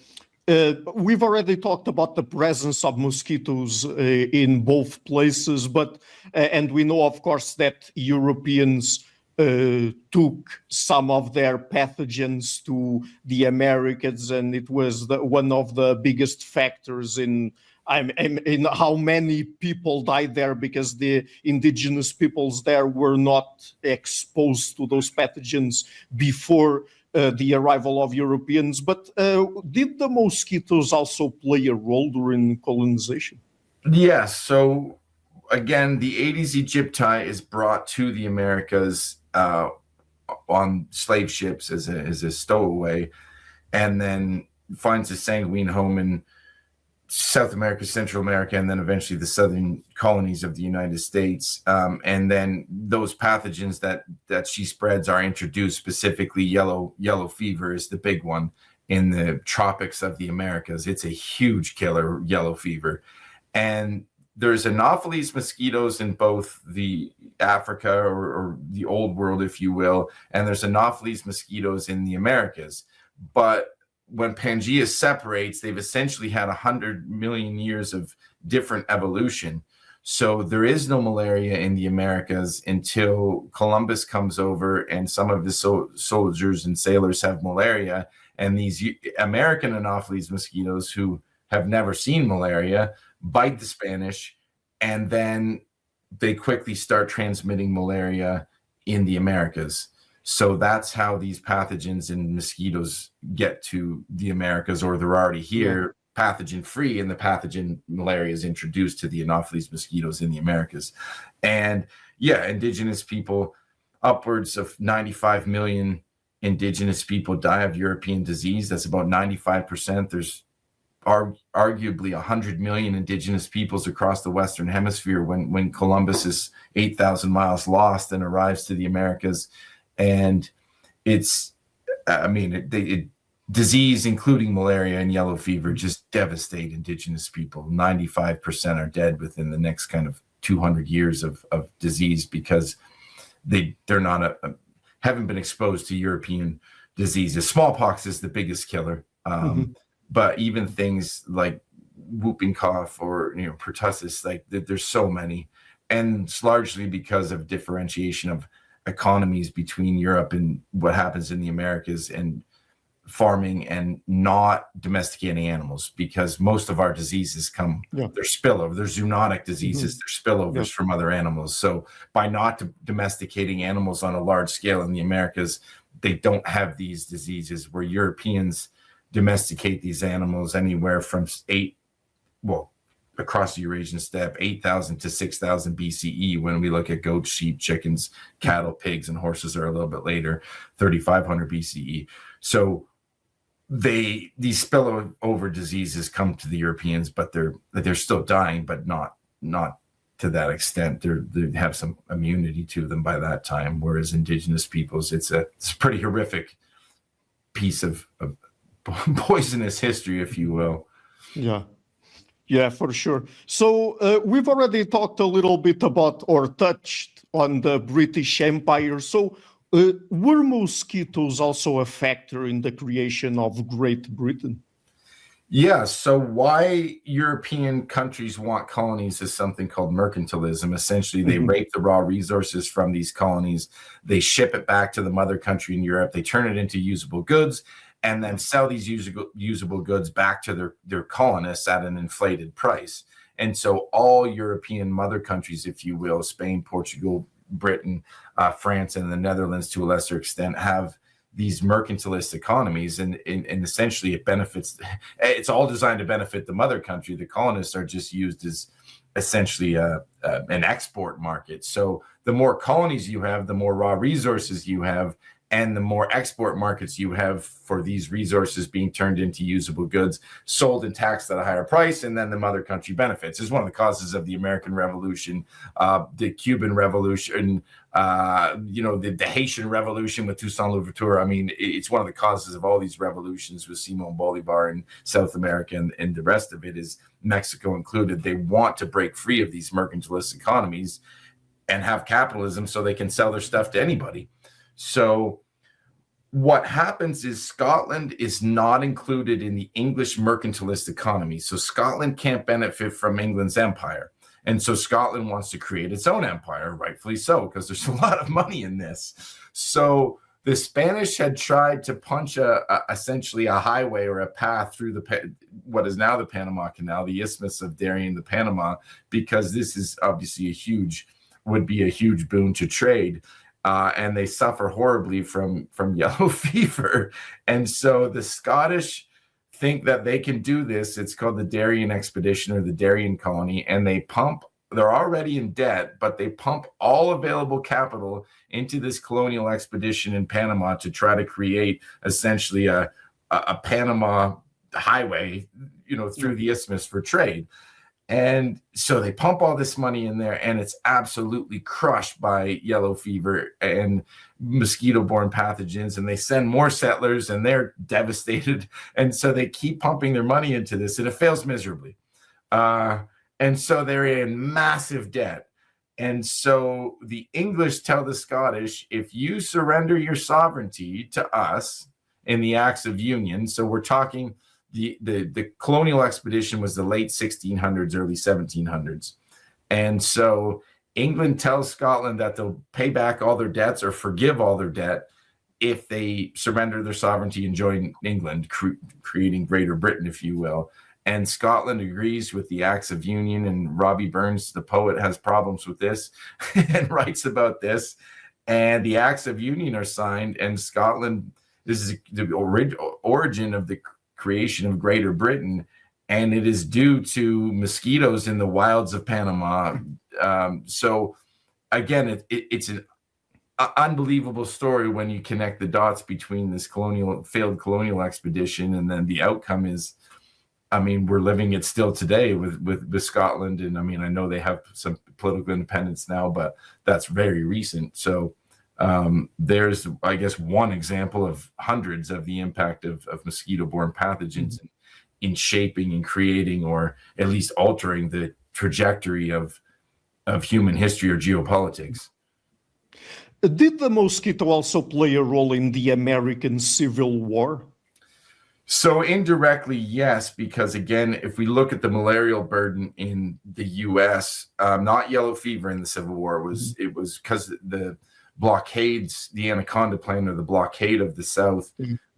we've already talked about the presence of mosquitoes in both places, but and we know, of course, that Europeans took some of their pathogens to the Americas, and it was one of the biggest factors in how many people died there, because the indigenous peoples there were not exposed to those pathogens before the arrival of Europeans. But did the mosquitoes also play a role during colonization?
Yes. So again, the Aedes aegypti is brought to the Americas on slave ships as a stowaway, and then finds a sanguine home South America, Central America, and then eventually the southern colonies of the United States. And then those pathogens that she spreads are introduced, specifically yellow fever is the big one in the tropics of the Americas. It's a huge killer, yellow fever. And there's Anopheles mosquitoes in both the Africa or the old world, if you will, and there's Anopheles mosquitoes in the Americas. But when Pangea separates, they've essentially had 100 million years of different evolution. So there is no malaria in the Americas until Columbus comes over and some of his soldiers and sailors have malaria. And these American Anopheles mosquitoes who have never seen malaria bite the Spanish, and then they quickly start transmitting malaria in the Americas. So that's how these pathogens and mosquitoes get to the Americas, or they're already here, pathogen free, and the pathogen malaria is introduced to the Anopheles mosquitoes in the Americas. And yeah, indigenous people, upwards of 95 million indigenous people die of European disease. That's about 95%. There's arguably 100 million indigenous peoples across the Western Hemisphere when Columbus is 8,000 miles lost and arrives to the Americas. And it's, I mean, disease, including malaria and yellow fever, just devastate indigenous people. 95% are dead within the next kind of 200 years of disease because they're not haven't been exposed to European diseases. Smallpox is the biggest killer. But even things like whooping cough or pertussis, like there's so many, and it's largely because of differentiation of economies between Europe and what happens in the Americas, and farming and not domesticating animals, because most of our diseases come, they're spillover, they're zoonotic diseases, they're spillovers from other animals. So by not domesticating animals on a large scale in the Americas, they don't have these diseases, where Europeans domesticate these animals anywhere from across the Eurasian steppe, 8,000 to 6,000 BCE. When we look at goats, sheep, chickens, cattle, pigs, and horses are a little bit later, 3,500 BCE. So these spillover diseases come to the Europeans, but they're still dying, but not to that extent. They have some immunity to them by that time. Whereas indigenous peoples, it's a pretty horrific piece of poisonous history, if you will.
Yeah, for sure. So we've already talked a little bit about, or touched on, the British Empire. So were mosquitoes also a factor in the creation of Great Britain?
Yeah, so why European countries want colonies is something called mercantilism. Essentially, they rape the raw resources from these colonies, they ship it back to the mother country in Europe, they turn it into usable goods, and then sell these usable goods back to their colonists at an inflated price. And so all European mother countries, if you will, Spain, Portugal, Britain, France, and the Netherlands to a lesser extent, have these mercantilist economies, and essentially it's all designed to benefit the mother country. The colonists are just used as essentially an export market. So the more colonies you have, the more raw resources you have, and the more export markets you have for these resources being turned into usable goods, sold and taxed at a higher price, and then the mother country benefits. It's one of the causes of the American Revolution, the Cuban Revolution, the Haitian Revolution with Toussaint Louverture. I mean, it's one of the causes of all these revolutions with Simon Bolivar in South America, and the rest of it is Mexico included. They want to break free of these mercantilist economies and have capitalism so they can sell their stuff to anybody. So what happens is Scotland is not included in the English mercantilist economy. So Scotland can't benefit from England's empire. And so Scotland wants to create its own empire, rightfully so, because there's a lot of money in this. So the Spanish had tried to punch essentially a highway or a path through what is now the Panama Canal, the Isthmus of Darien, the Panama, because this is obviously would be a huge boon to trade. And they suffer horribly from yellow fever. And so the Scottish think that they can do this. It's called the Darien Expedition, or the Darien Colony. And they're already in debt, but they pump all available capital into this colonial expedition in Panama to try to create essentially a Panama highway, through the isthmus for trade. And so they pump all this money in there, and it's absolutely crushed by yellow fever and mosquito-borne pathogens, and they send more settlers, and they're devastated. And so they keep pumping their money into this, and it fails miserably. And so they're in massive debt. And so the English tell the Scottish, if you surrender your sovereignty to us in the Acts of Union, so we're talking the colonial expedition was the late 1600s, early 1700s. And so England tells Scotland that they'll pay back all their debts or forgive all their debt if they surrender their sovereignty and join England, creating Greater Britain, if you will. And Scotland agrees with the Acts of Union, and Robbie Burns, the poet, has problems with this and writes about this. And the Acts of Union are signed, and Scotland, this is the origin of the creation of Greater Britain, and it is due to mosquitoes in the wilds of Panama. So again, it's an unbelievable story when you connect the dots between this failed colonial expedition, and then the outcome is, we're living it still today with Scotland. And I know they have some political independence now, but that's very recent. So there's, I guess, one example of hundreds of the impact of mosquito-borne pathogens in shaping and creating, or at least altering, the trajectory of human history or geopolitics.
Did the mosquito also play a role in the American Civil War?
So indirectly, yes, because again, if we look at the malarial burden in the U.S., not yellow fever in the Civil War, it was because the blockades, the Anaconda Plan, or the blockade of the South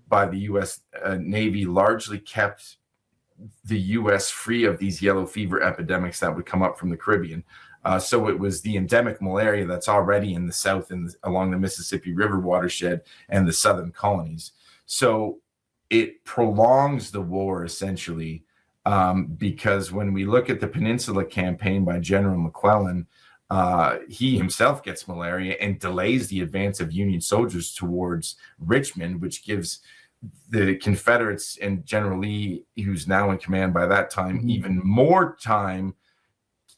by the U.S. Navy, largely kept the U.S. free of these yellow fever epidemics that would come up from the Caribbean. So it was the endemic malaria that's already in the South and along the Mississippi River watershed and the southern colonies. So it prolongs the war, essentially, because when we look at the Peninsula Campaign by General McClellan, he himself gets malaria and delays the advance of Union soldiers towards Richmond, which gives the Confederates and General Lee, who's now in command by that time, even more time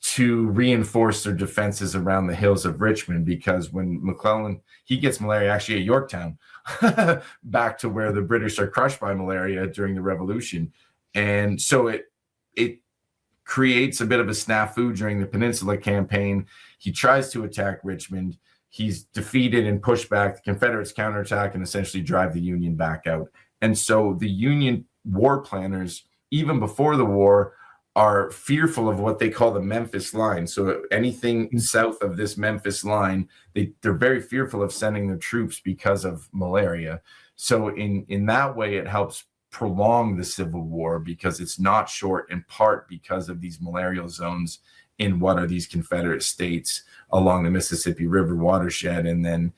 to reinforce their defenses around the hills of Richmond. Because when McClellan, he gets malaria actually at Yorktown, back to where the British are crushed by malaria during the Revolution. And so it creates a bit of a snafu during the Peninsula Campaign. He tries to attack Richmond. He's defeated and pushed back. The Confederates counterattack and essentially drive the Union back out. And so the Union war planners, even before the war, are fearful of what they call the Memphis line. So anything south of this Memphis line, they're very fearful of sending their troops because of malaria. So in that way, it helps prolong the Civil War, because it's not short, in part because of these malarial zones in what are these Confederate states along the Mississippi River watershed, and then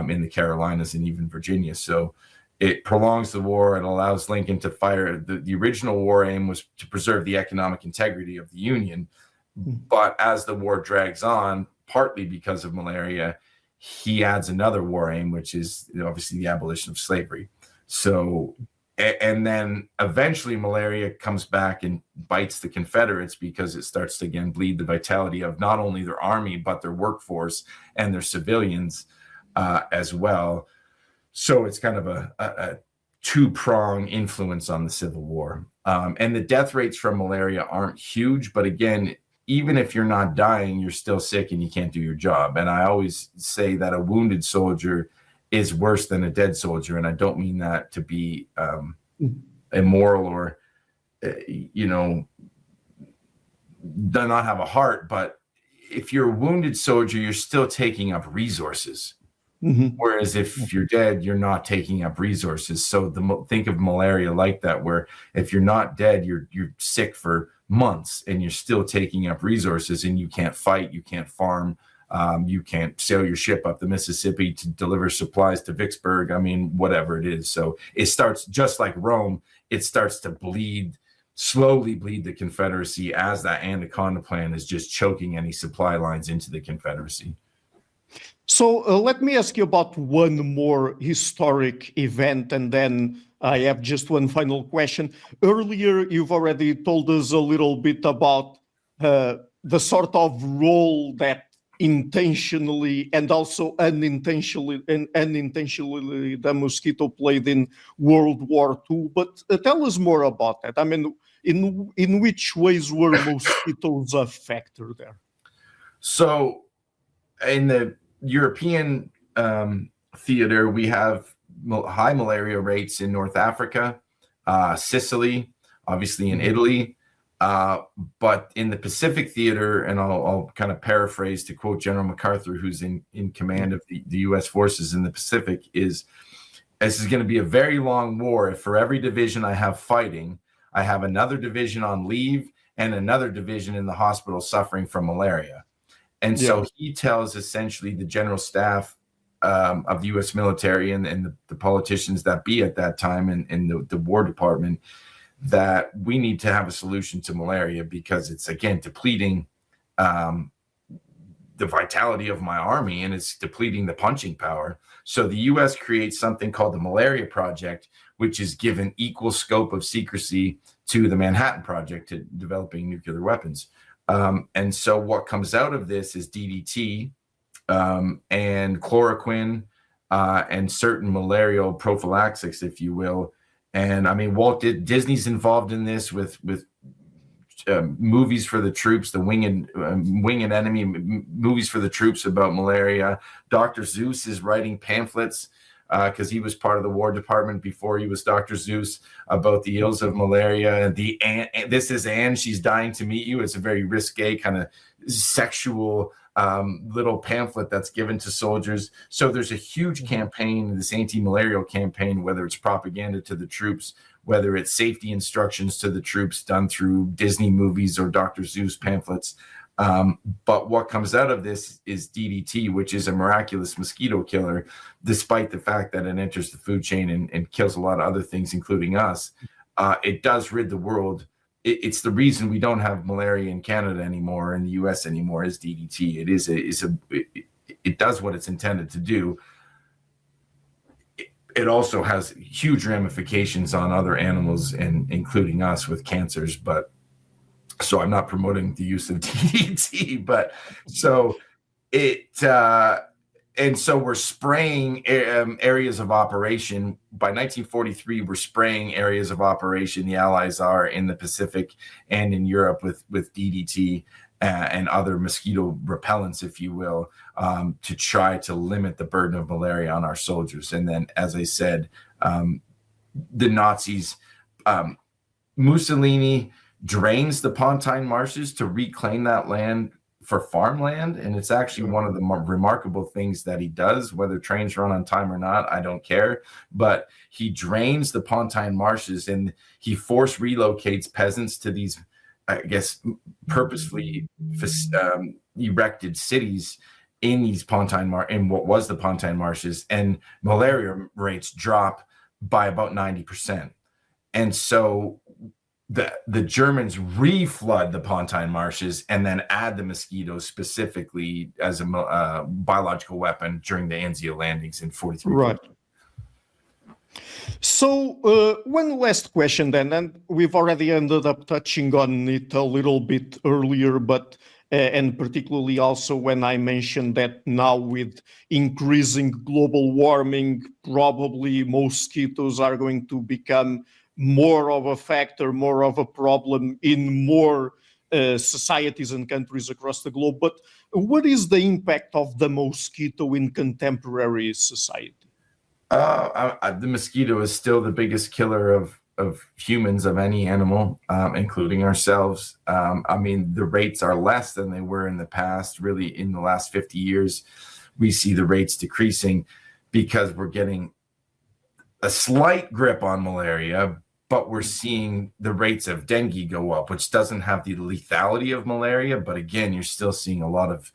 in the Carolinas and even Virginia. So it prolongs the war. It allows Lincoln to fire. The original war aim was to preserve the economic integrity of the Union. But as the war drags on, partly because of malaria, he adds another war aim, which is obviously the abolition of slavery. So, and then eventually malaria comes back and bites the Confederates, because it starts to again bleed the vitality of not only their army, but their workforce and their civilians as well. So it's kind of a two-prong influence on the Civil War. And the death rates from malaria aren't huge, but again, even if you're not dying, you're still sick and you can't do your job. And I always say that a wounded soldier is worse than a dead soldier. And I don't mean that to be immoral or, not have a heart, but if you're a wounded soldier, you're still taking up resources. Whereas if you're dead, you're not taking up resources. So think of malaria like that, where if you're not dead, you're sick for months and you're still taking up resources, and you can't fight, you can't farm, you can't sail your ship up the Mississippi to deliver supplies to Vicksburg. Whatever it is. So it starts just like Rome. It starts to slowly bleed the Confederacy, as that Anaconda Plan is just choking any supply lines into the Confederacy. So
let me ask you about one more historic event, and then I have just one final question. Earlier, you've already told us a little bit about the sort of role that intentionally and also unintentionally the mosquito played in World War II. But tell us more about that. I mean, in which ways were mosquitoes a factor there?
So in the European theater, we have high malaria rates in North Africa, Sicily, obviously in Italy. But in the Pacific theater, and I'll kind of paraphrase to quote General MacArthur, who's in command of the U.S. forces in the Pacific, this is going to be a very long war. If for every division I have fighting, I have another division on leave and another division in the hospital suffering from malaria. And so he tells essentially the general staff of the U.S. military and the politicians that be at that time in the War Department that we need to have a solution to malaria because it's, again, depleting the vitality of my army and it's depleting the punching power. So the U.S. creates something called the Malaria Project, which is given equal scope of secrecy to the Manhattan Project, to developing nuclear weapons. And so what comes out of this is DDT and chloroquine and certain malarial prophylaxis, if you will. And I mean, Disney's involved in this with movies for the troops, the Winged Enemy movies for the troops about malaria. Dr. Seuss is writing pamphlets because he was part of the War Department before he was Dr. Seuss about the ills of malaria. This is Anne, she's dying to meet you. It's a very risque kind of sexual little pamphlet that's given to soldiers. So there's a huge campaign, this anti-malarial campaign, whether it's propaganda to the troops, whether it's safety instructions to the troops done through Disney movies or Dr. Seuss pamphlets. But what comes out of this is DDT, which is a miraculous mosquito killer, despite the fact that it enters the food chain and kills a lot of other things, including us. It does rid the world. It's the reason we don't have malaria in Canada anymore, in the U.S. anymore, is DDT. It does what it's intended to do. It also has huge ramifications on other animals, and including us with cancers. But so I'm not promoting the use of DDT, but so and so we're spraying areas of operation. By 1943, we're spraying areas of operation. The Allies are in the Pacific and in Europe with DDT and other mosquito repellents, if you will, to try to limit the burden of malaria on our soldiers. And then, as I said, the Nazis, Mussolini drains the Pontine marshes to reclaim that land for farmland, and it's actually one of the more remarkable things that he does. Whether trains run on time or not, I don't care, but he drains the Pontine marshes and he force relocates peasants to these, I guess, purposefully erected cities in these in what was the Pontine marshes, and malaria rates drop by about 90%. And so the Germans reflood the Pontine marshes and then add the mosquitoes specifically as a biological weapon during the Anzio landings in 43.
Right. So one last question then, and we've already ended up touching on it a little bit earlier, but and particularly also when I mentioned that now with increasing global warming, probably mosquitoes are going to become more of a factor, more of a problem in more societies and countries across the globe. But what is the impact of the mosquito in contemporary society?
The mosquito is still the biggest killer of humans, of any animal, including ourselves. I mean, the rates are less than they were in the past. Really, in the last 50 years, we see the rates decreasing because we're getting a slight grip on malaria, but we're seeing the rates of dengue go up, which doesn't have the lethality of malaria. But again, you're still seeing a lot of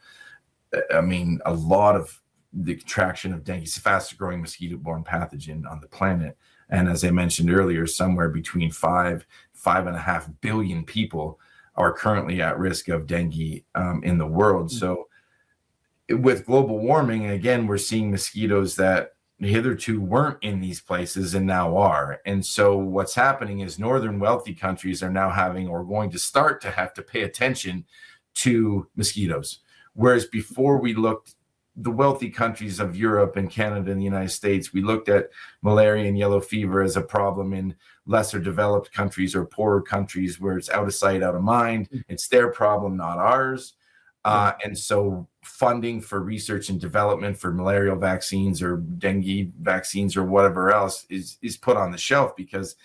the contraction of dengue. It's the fastest growing mosquito-borne pathogen on the planet. And as I mentioned earlier, somewhere between 5.5 billion people are currently at risk of dengue in the world. So with global warming, again, we're seeing mosquitoes that hitherto weren't in these places and now are. And so what's happening is northern wealthy countries are now having, or going to start to have to pay attention to mosquitoes. Whereas before we looked, the wealthy countries of Europe and Canada and the United States, we looked at malaria and yellow fever as a problem in lesser developed countries or poorer countries where it's out of sight, out of mind. It's their problem, not ours. And so funding for research and development for malarial vaccines or dengue vaccines or whatever else is put on the shelf because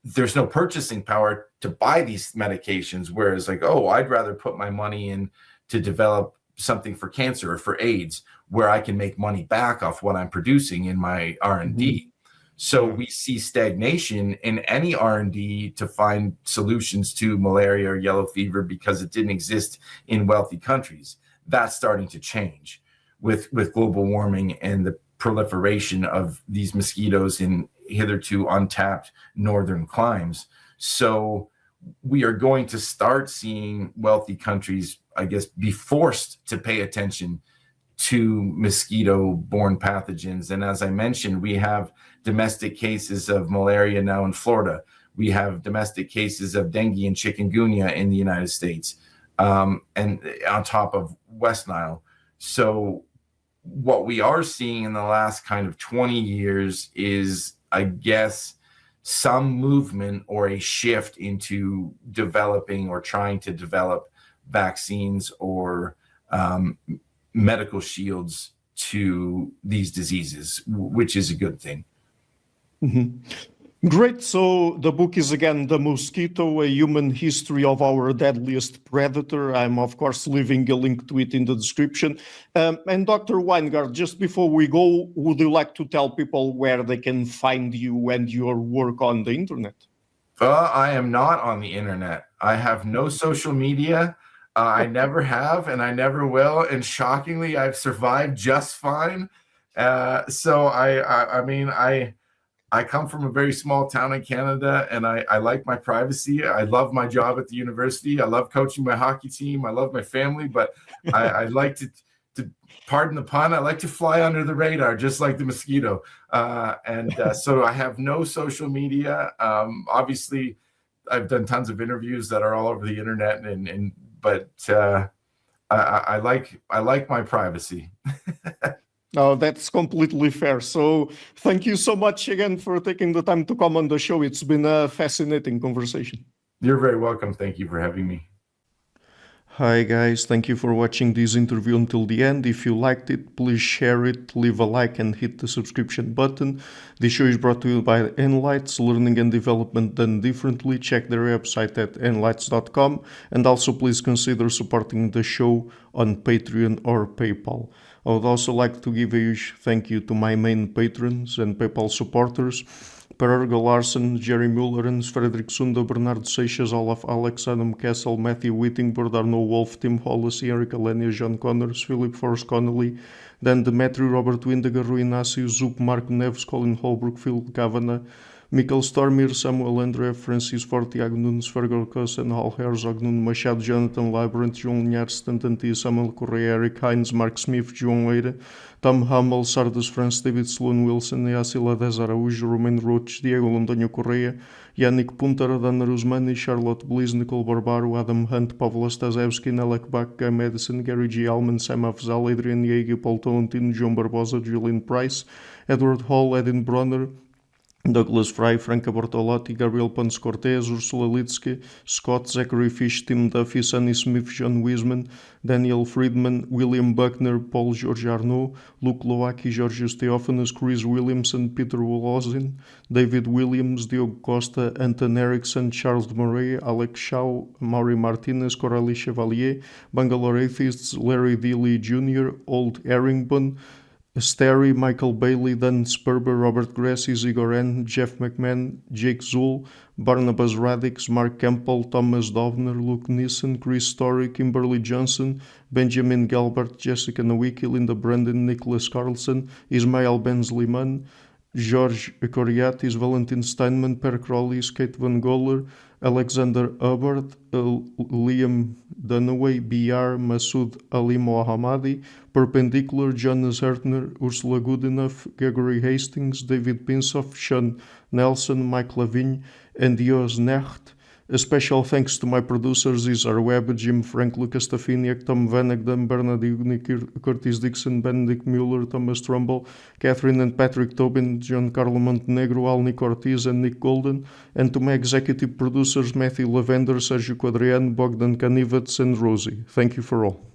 there's no purchasing power to buy these medications. Whereas like, oh, I'd rather put my money in to develop something for cancer or for AIDS where I can make money back off what I'm producing in my R&D. So we see stagnation in any R&D to find solutions to malaria or yellow fever because it didn't exist in wealthy countries. That's starting to change with global warming and the proliferation of these mosquitoes in hitherto untapped northern climes. So we are going to start seeing wealthy countries, I guess, be forced to pay attention to mosquito-borne pathogens. And as I mentioned, we have domestic cases of malaria now in Florida. We have domestic cases of dengue and chikungunya in the United States, and on top of West Nile. So what we are seeing in the last kind of 20 years is, I guess, some movement or a shift into developing or trying to develop vaccines or medical shields to these diseases, which is a good thing.
Great. So the book is again The Mosquito, A Human History of Our Deadliest Predator. I'm, of course, leaving a link to it in the description. And Dr. Winegard, just before we go, would you like to tell people where they can find you and your work on the internet?
I am not on the internet. I have no social media. I never have, and I never will. And shockingly, I've survived just fine. So I come from a very small town in Canada, and I like my privacy. I love my job at the university. I love coaching my hockey team. I love my family, but I like to pardon the pun, I like to fly under the radar, just like the mosquito. So I have no social media. Obviously, I've done tons of interviews that are all over the internet, but I like my privacy.
No, that's completely fair. So thank you so much again for taking the time to come on the show. It's been a fascinating conversation.
You're very welcome. Thank you for having me.
Hi guys, thank you for watching this interview until the end. If you liked it, please share it, leave a like and hit the subscription button. This show is brought to you by Enlights, Learning and Development Done Differently. Check their website at enlights.com, and also please consider supporting the show on Patreon or PayPal. I would also like to give a huge thank you to my main patrons and PayPal supporters: Per Erga Larsen, Jerry Mullerens, Frederick Sunda, Bernardo Seixas, Olaf Alex, Adam Kessel, Matthew Whittingford, Arno Wolf, Tim Hollis, Eric Alenia, John Connors, Philip Forrest Connolly, Dan Demetri, Robert Windegar, Rui Inácio, Zup, Marco Neves, Colin Holbrook, Phil Kavanagh, Michael Stormir, Samuel André, Francis Fort, Tiago Nunes, Fergal Cossen, Hal Herzog, Nuno Machado, Jonathan Librant, João Linhares, Stantantia, Samuel Correia, Eric Hines, Mark Smith, João Eira, Tom Hummel, Sardas France, David Sloan Wilson, Yacila Dez Araújo, Romain Roach, Diego Londonho Correia, Yannick Punter, Dana Rusmani, Charlotte Bliss, Nicole Barbaro, Adam Hunt, Pavlo Stasevski, Nelek Bach, Guy Madison, Gary G. Alman, Sam Afzal, Adrian Yeager, Paul Tolentino, João Barbosa, Julian Price, Edward Hall, Edin Bronner, Douglas Fry, Franca Bortolotti, Gabriel Ponce Cortez, Ursula Litsky, Scott, Zachary Fish, Tim Duffy, Sonny Smith, John Wiseman, Daniel Friedman, William Buckner, Paul George Arnaud, Luke Loaki, Georgios Theophanes, Chris Williamson, Peter Wolozin, David Williams, Diogo Costa, Anton Erickson, Charles Murray, Alex Shaw, Maury Martinez, Coralie Chevalier, Bangalore Atheists, Larry Dealey Jr., Old Erringbon, Sterry, Michael Bailey, Dan Sperber, Robert Grassi, Zigor N, Jeff McMahon, Jake Zool, Barnabas Radix, Mark Campbell, Thomas Dovner, Luke Nissen, Chris Story, Kimberly Johnson, Benjamin Galbert, Jessica Nowicki, Linda Brandon, Nicholas Carlson, Ismail Benzliman, George Coriatis, Valentin Steinman, Per Crowley, Kate Van Goller, Alexander Hubbard, Liam Dunaway, BR, Masood Ali Mohammadi, Perpendicular, Jonas Hertner, Ursula Goodenough, Gregory Hastings, David Pinsoff, Sean Nelson, Mike Lavigne, and Jos Necht. A special thanks to my producers, Isar Webb, Jim Frank, Lucas Stafiniak, Tom Vanagdam, Bernard Ugnik, Curtis Dixon, Benedict Mueller, Thomas Trumbull, Catherine and Patrick Tobin, Giancarlo Montenegro, Alnick Ortiz, and Nick Golden, and to my executive producers, Matthew Lavender, Sergio Quadriano, Bogdan Kanivets, and Rosie. Thank you for all.